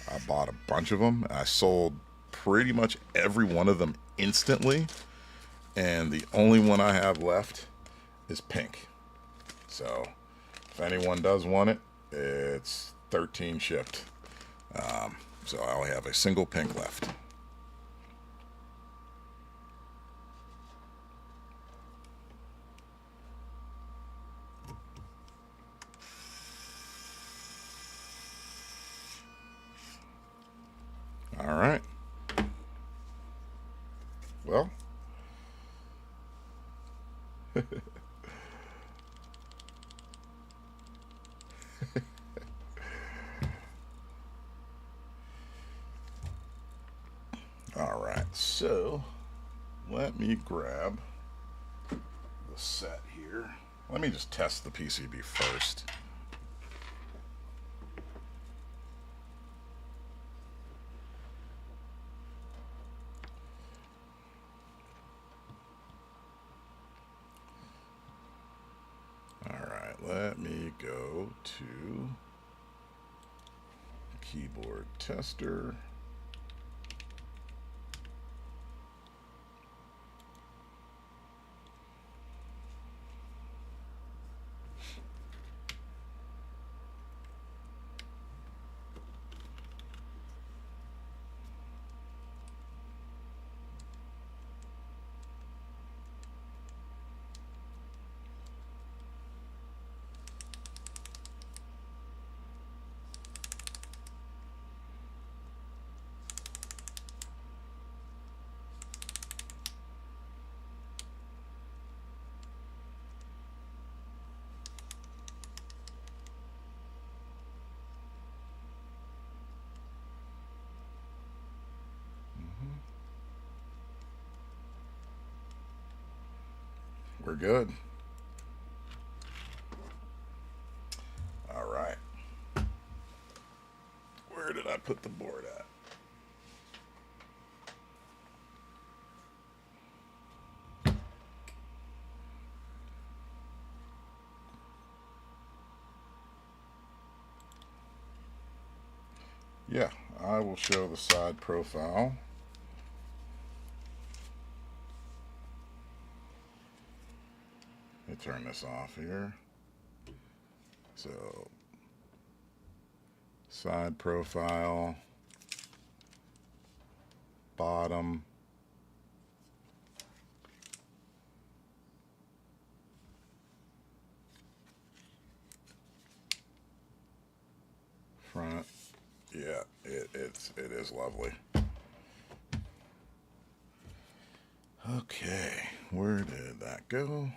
I bought a bunch of them. I sold pretty much every one of them instantly. And the only one I have left is pink. So if anyone does want it, it's 13 shipped. So I only have a single pink left. All right. Well, all right. So let me grab the set here. Let me just test the PCB first. Let me go to keyboard tester. We're good. All right. Where did I put the board at? Yeah, I will show the side profile. Let me turn this off here. So, side profile, bottom, front. Yeah, it is lovely. Okay, where did that go?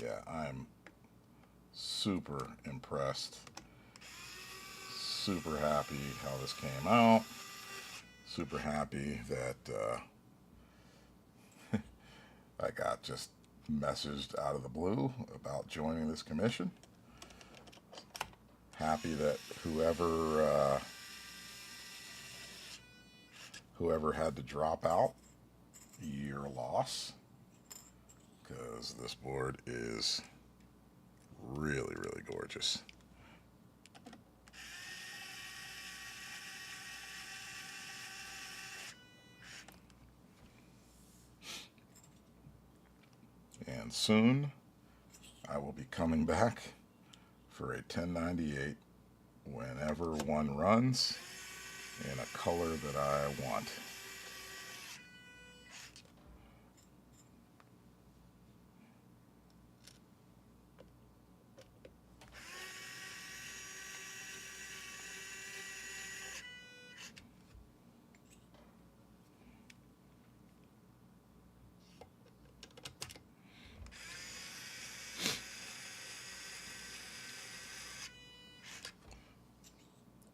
Yeah, I'm super impressed. Super happy how this came out. Super happy that I got just messaged out of the blue about joining this commission. Happy that whoever had to drop out, your loss, because this board is really, really gorgeous. And soon I will be coming back for a 1098 whenever one runs in a color that I want.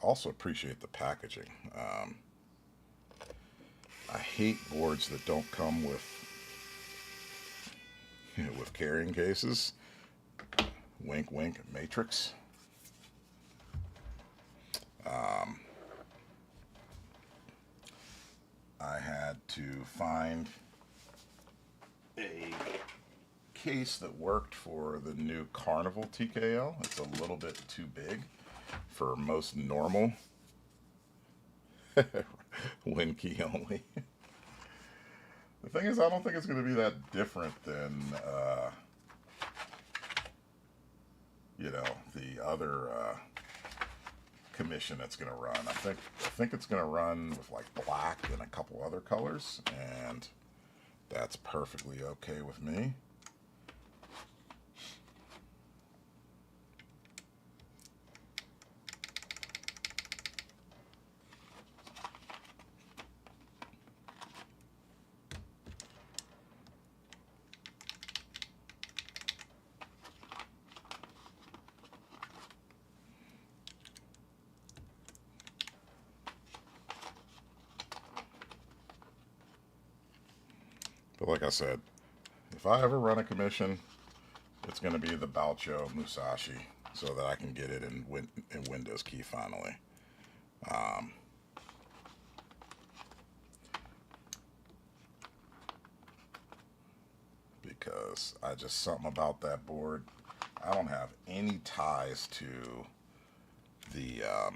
Also appreciate the packaging. I hate boards that don't come with with carrying cases. Wink, wink, Matrix. I had to find a case that worked for the new Carnival TKL. It's a little bit too big for most normal win key only. The thing is, I don't think it's going to be that different than the other commission that's going to run. I think it's going to run with like black and a couple other colors, and that's perfectly okay with me. But like I said, if I ever run a commission, it's going to be the Balcho Musashi so that I can get it in Windows key finally. Because something about that board, I don't have any ties to the, I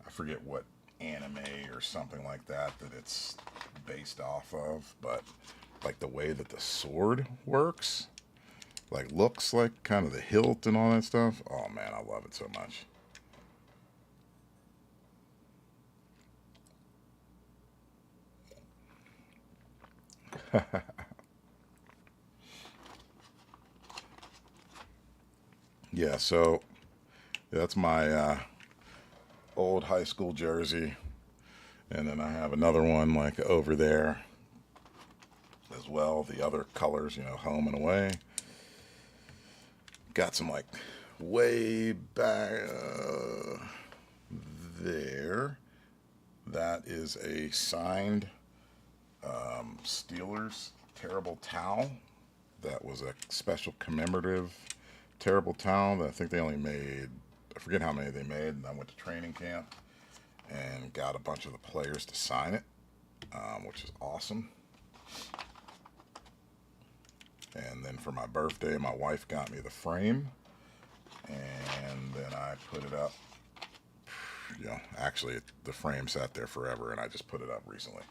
forget what anime or something like that it's based off of, but like the way that the sword works, like looks like kind of the hilt and all that stuff. Oh man, I love it so much. Yeah, so that's my old high school jersey, and then I have another one like over there as well. The other colors, home and away. Got some like way back there. That is a signed Steelers terrible towel. That was a special commemorative terrible towel that I think they only made I forget how many they made, and I went to training camp and got a bunch of the players to sign it, which is awesome. And then for my birthday, my wife got me the frame, and then I put it up. You know, actually, the frame sat there forever, and I just put it up recently.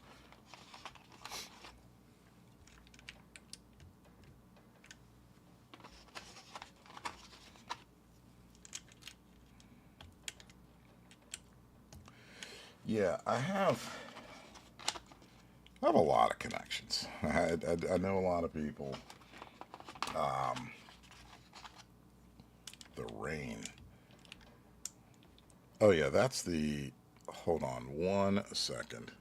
Yeah, I have a lot of connections. I know a lot of people. The rain. Oh yeah, that's the. Hold on 1 second.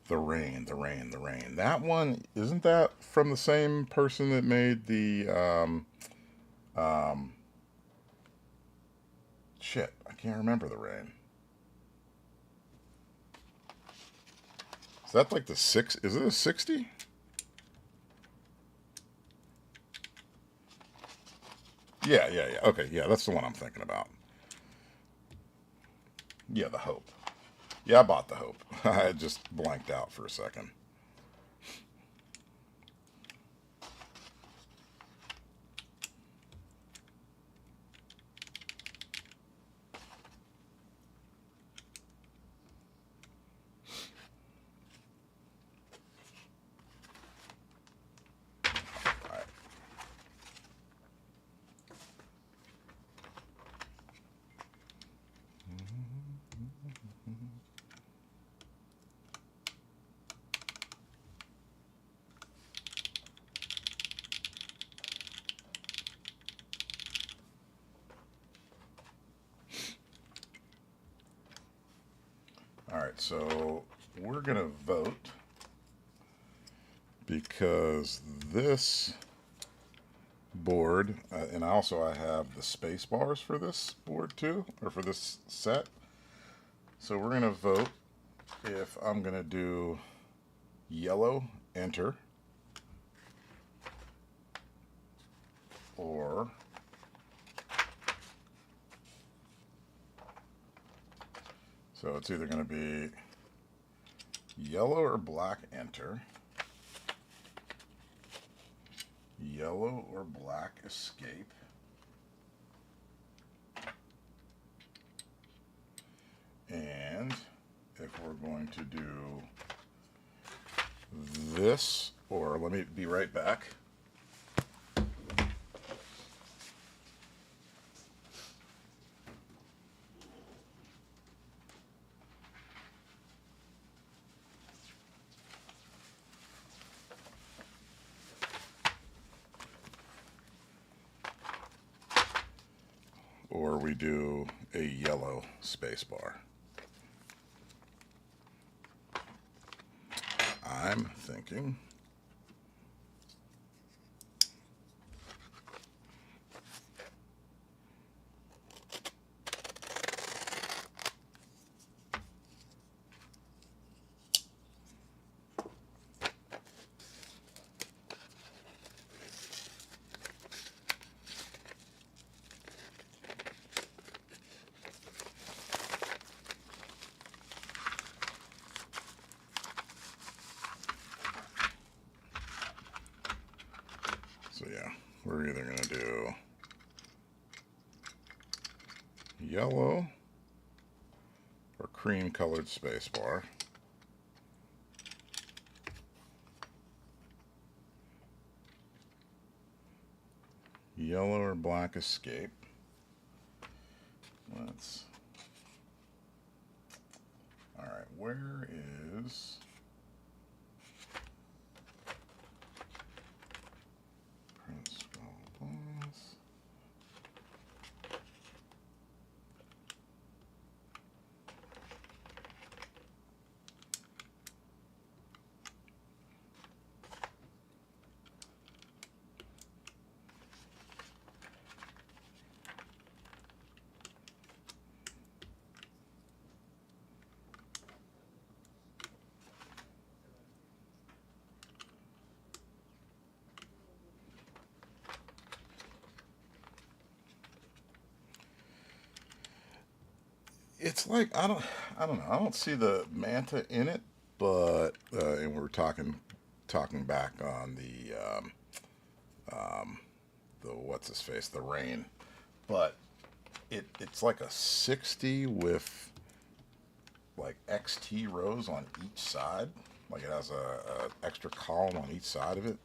The rain, the rain, the rain. That one, isn't that from the same person that made the um, shit? I can't remember the rain. Is that like the six? Is it a 60? Yeah, yeah, yeah. Okay, yeah, that's the one I'm thinking about. Yeah, the Hope. Yeah, I bought the Hope. I just blanked out for a second. All right. All right, so we're gonna vote because this board, and also I have the space bars for this board too, or for this set. So we're gonna vote if I'm gonna do yellow enter or so it's either gonna be yellow or black enter, yellow or black escape, and if we're going to do this, or let me be right back. Or we do a yellow space bar. I'm thinking so yeah, we're either going to do yellow or cream colored space bar. Yellow or black escape. Let's. All right, where is Prince Boss? it's like I don't know. I don't see the manta in it, but and we're talking back on the what's his face, the rain, but it's like a 60 with like XT rows on each side. Like it has a extra column on each side of it.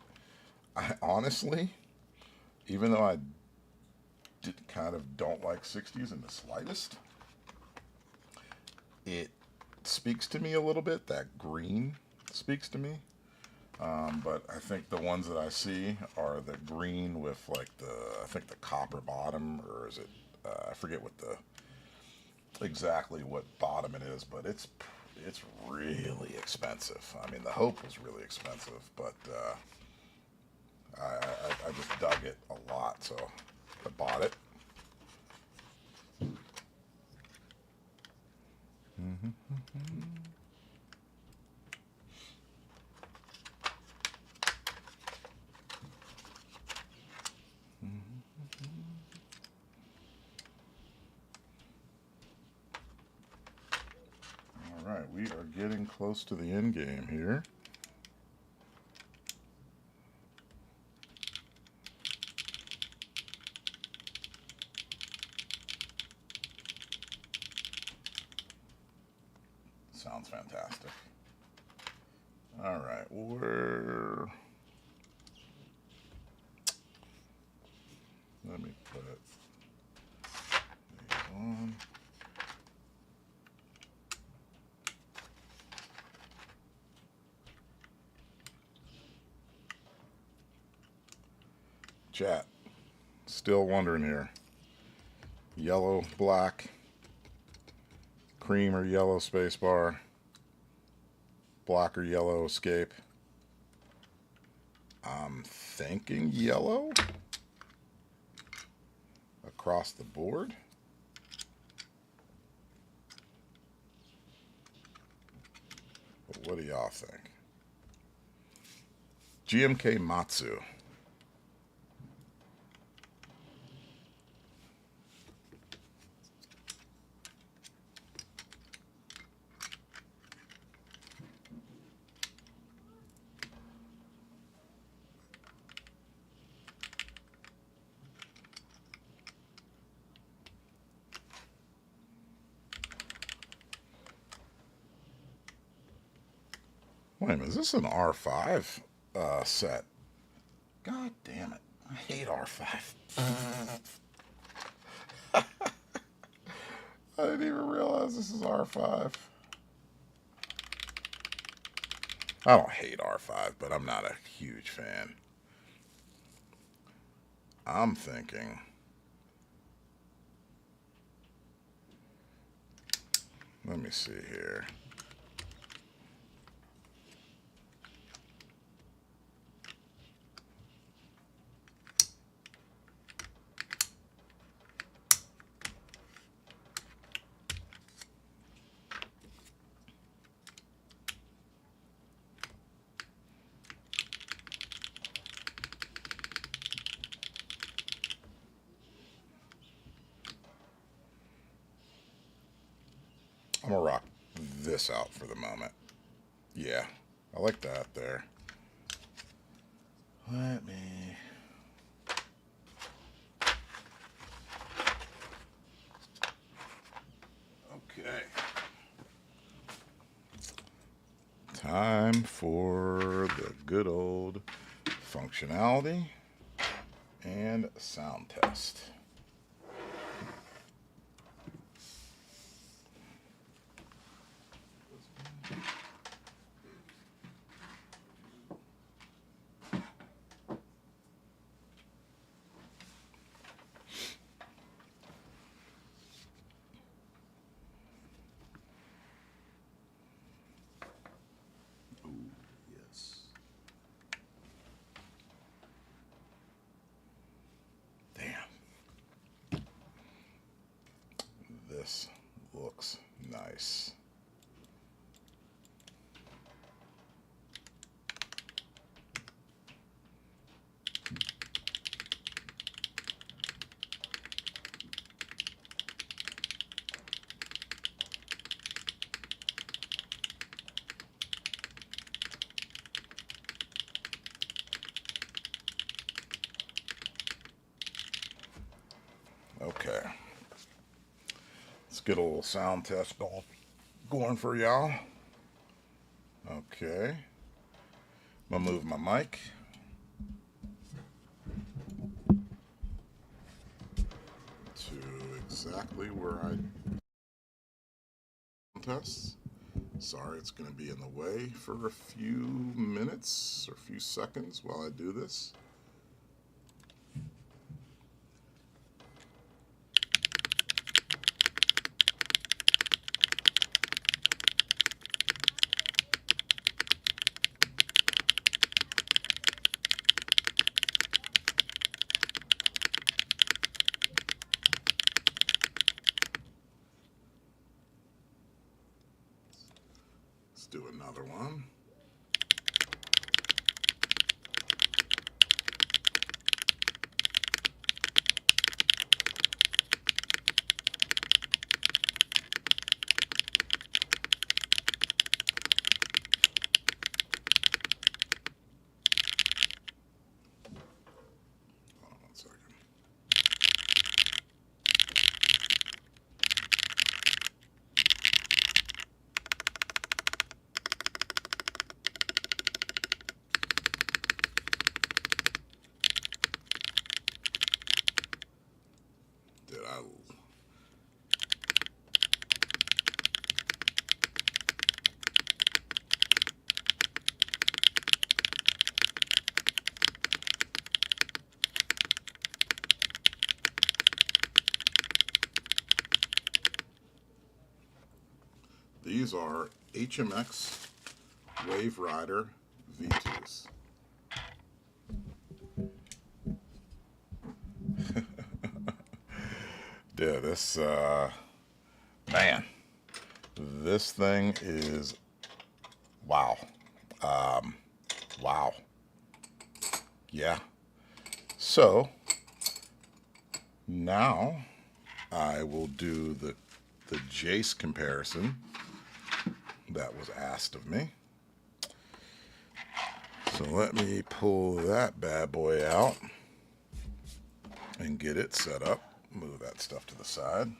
I honestly, even though I kind of don't like 60s in the slightest, it speaks to me a little bit. That green speaks to me. But I think the ones that I see are the green with like I think the copper bottom, or is it, I forget exactly what bottom it is, but it's really expensive. I mean, the Hope was really expensive, but I just dug it a lot, so I bought it. All right, we are getting close to the end game here. Sounds fantastic. All right, let me put these on. Chat, still wondering here. Yellow, black, cream or yellow spacebar, black or yellow escape. I'm thinking yellow across the board. But what do y'all think? GMK Matsu. Wait a minute, is this an R5 set? God damn it. I hate R5. I didn't even realize this is R5. I don't hate R5, but I'm not a huge fan. I'm thinking, let me see here. I'm gonna rock this out for the moment. Yeah, I like that there. Let me... Okay. Time for the good old functionality and sound test. This looks nice. get a little sound test going for y'all. Okay. I'm gonna move my mic. To exactly where I test. Sorry, it's going to be in the way for a few minutes or a few seconds while I do this. Let's do another one. Hold on one second. Did I? These are HMX Wave Rider V2s. Dude, this, man, this thing is, wow. Wow. Yeah. So, now I will do the Jace comparison that was asked of me. So let me pull that bad boy out and get it set up. Move that stuff to the side.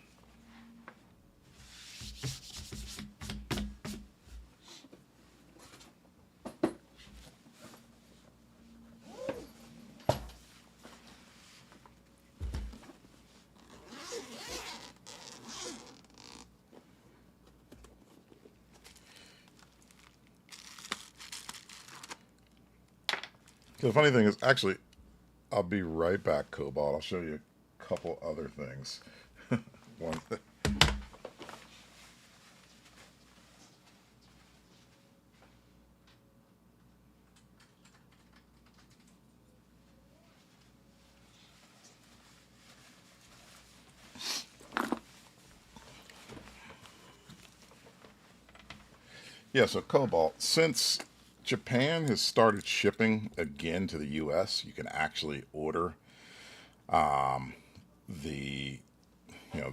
The funny thing is, actually, I'll be right back, Cobalt. I'll show you a couple other things. One thing. Yeah, so Cobalt, since Japan has started shipping again to the US, you can actually order the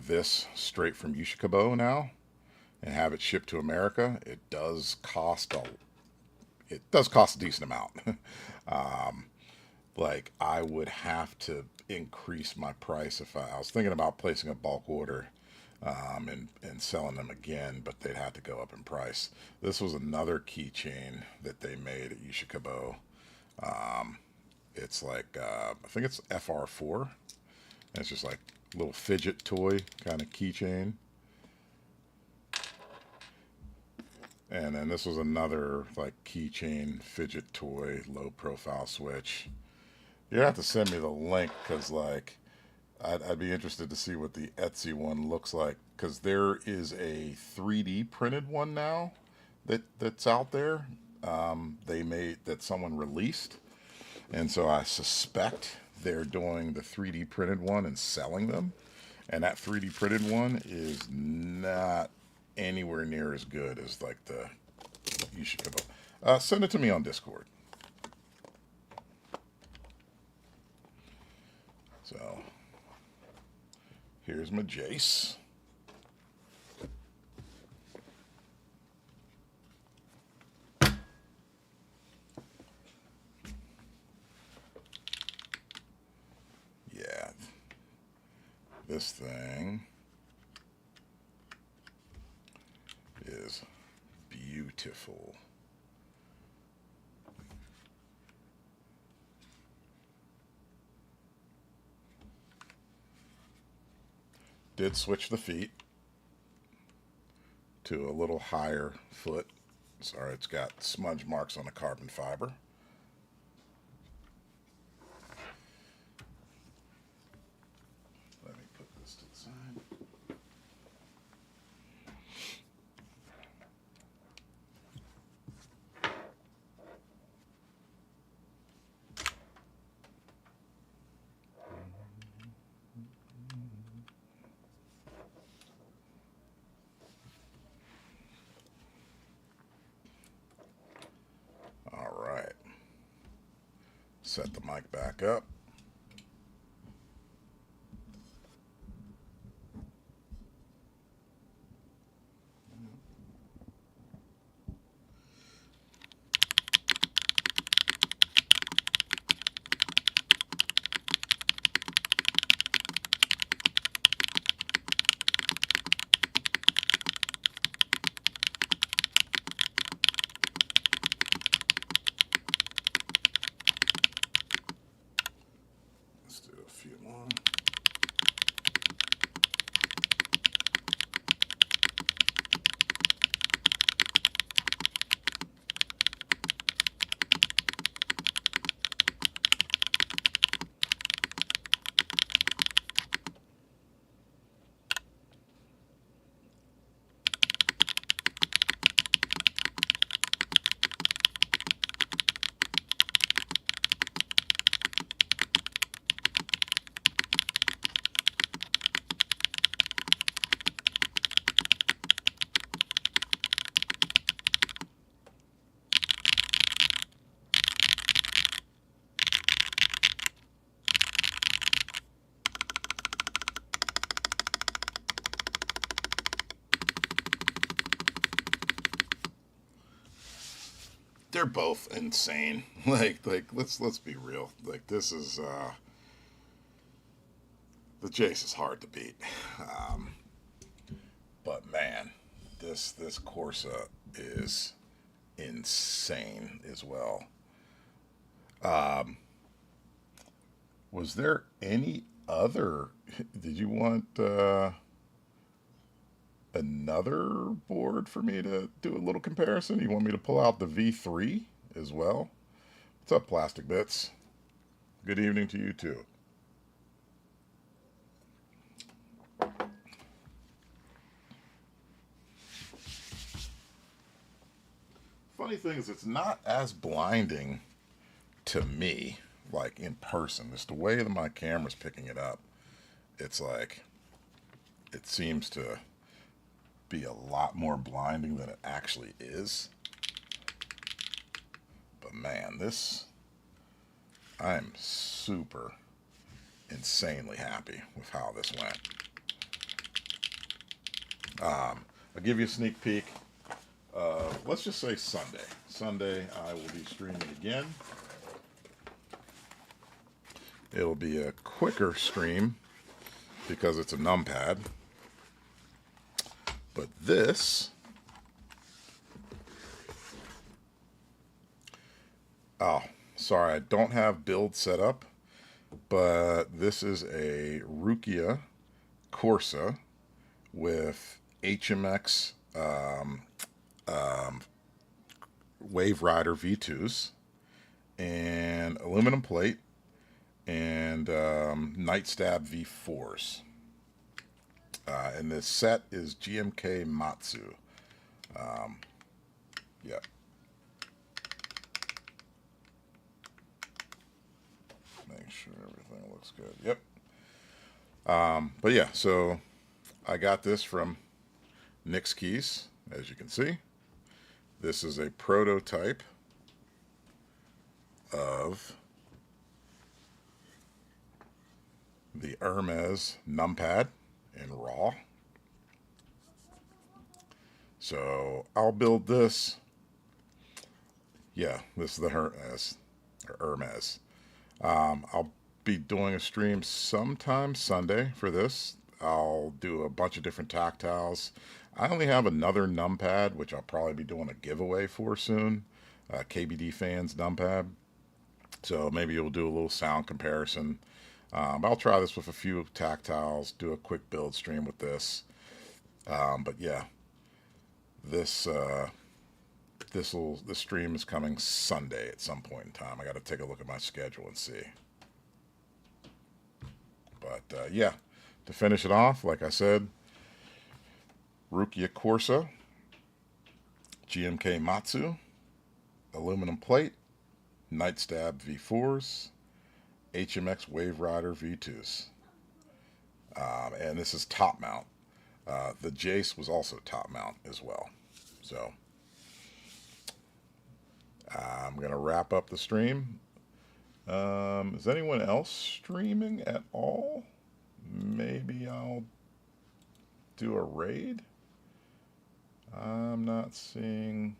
this straight from Yushikabo now and have it shipped to America. It does cost a decent amount. Like I would have to increase my price if I was thinking about placing a bulk order and selling them again, but they'd have to go up in price. This was another keychain that they made at Yushikabo. It's like I think it's FR4. It's just like a little fidget toy kind of keychain. And then this was another like keychain fidget toy, low profile switch. You have to send me the link because like I'd be interested to see what the Etsy one looks like because there is a 3D printed one now that's out there. They made that someone released, and so I suspect they're doing the 3D printed one and selling them. And that 3D printed one is not anywhere near as good as like the Yushikabo. Send it to me on Discord. So here's my Jace. Yeah, this thing is beautiful. Did switch the feet to a little higher foot. Sorry, it's got smudge marks on the carbon fiber. Let me put this to the side. All right. Set the mic back up. Let's do a few more. They're both insane. Like let's be real. Like this is the Jace is hard to beat. Um, but man, this Corsa is insane as well. Um, was there any other? Did you want another board for me to do a little comparison? You want me to pull out the V3 as well? What's up, Plastic Bits? Good evening to you too. Funny thing is, it's not as blinding to me, like in person. It's the way that my camera's picking it up. It's like, it seems to be a lot more blinding than it actually is. But man, I'm super insanely happy with how this went. I'll give you a sneak peek. Let's just say Sunday. Sunday, I will be streaming again. It'll be a quicker stream because it's a numpad. But this, oh, sorry, I don't have build set up, but this is a Rukia Korsa with HMX Wave Rider V2s and aluminum plate and Night Stab V4s. And this set is GMK Matsu. Yeah. Make sure everything looks good. Yep. But yeah, so I got this from Nick's Keys, as you can see. This is a prototype of the Hermes numpad in raw. So I'll build this. Yeah, this is the Hermes. I'll be doing a stream sometime Sunday for this. I'll do a bunch of different tactiles. I only have another numpad, which I'll probably be doing a giveaway for soon. KBD fans numpad. So maybe you'll do a little sound comparison. I'll try this with a few tactiles, do a quick build stream with this. But yeah, this this stream is coming Sunday at some point in time. I got to take a look at my schedule and see. But yeah, to finish it off, like I said, Rukia Korsa, GMK Matsu, aluminum plate, Nightstab V4s, HMX Wave Rider V2s. And this is top mount. The Jace was also top mount as well. So I'm going to wrap up the stream. Is anyone else streaming at all? Maybe I'll do a raid. I'm not seeing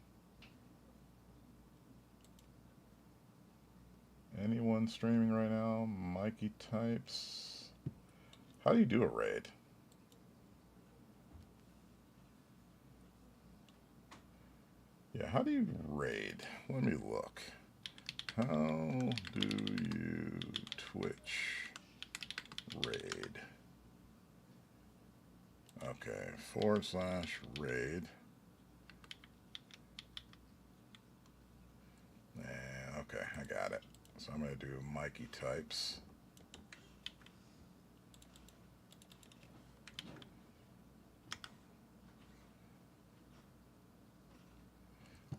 anyone streaming right now. Mikey types. How do you do a raid? Yeah, how do you raid? Let me look. How do you Twitch raid? Okay, /raid. Okay, I got it. So I'm going to do Mikey types.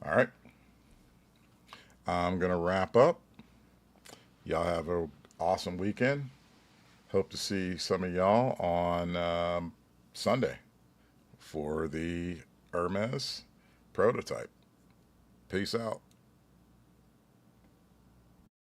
All right. I'm going to wrap up. Y'all have an awesome weekend. Hope to see some of y'all on Sunday for the Hermes prototype. Peace out.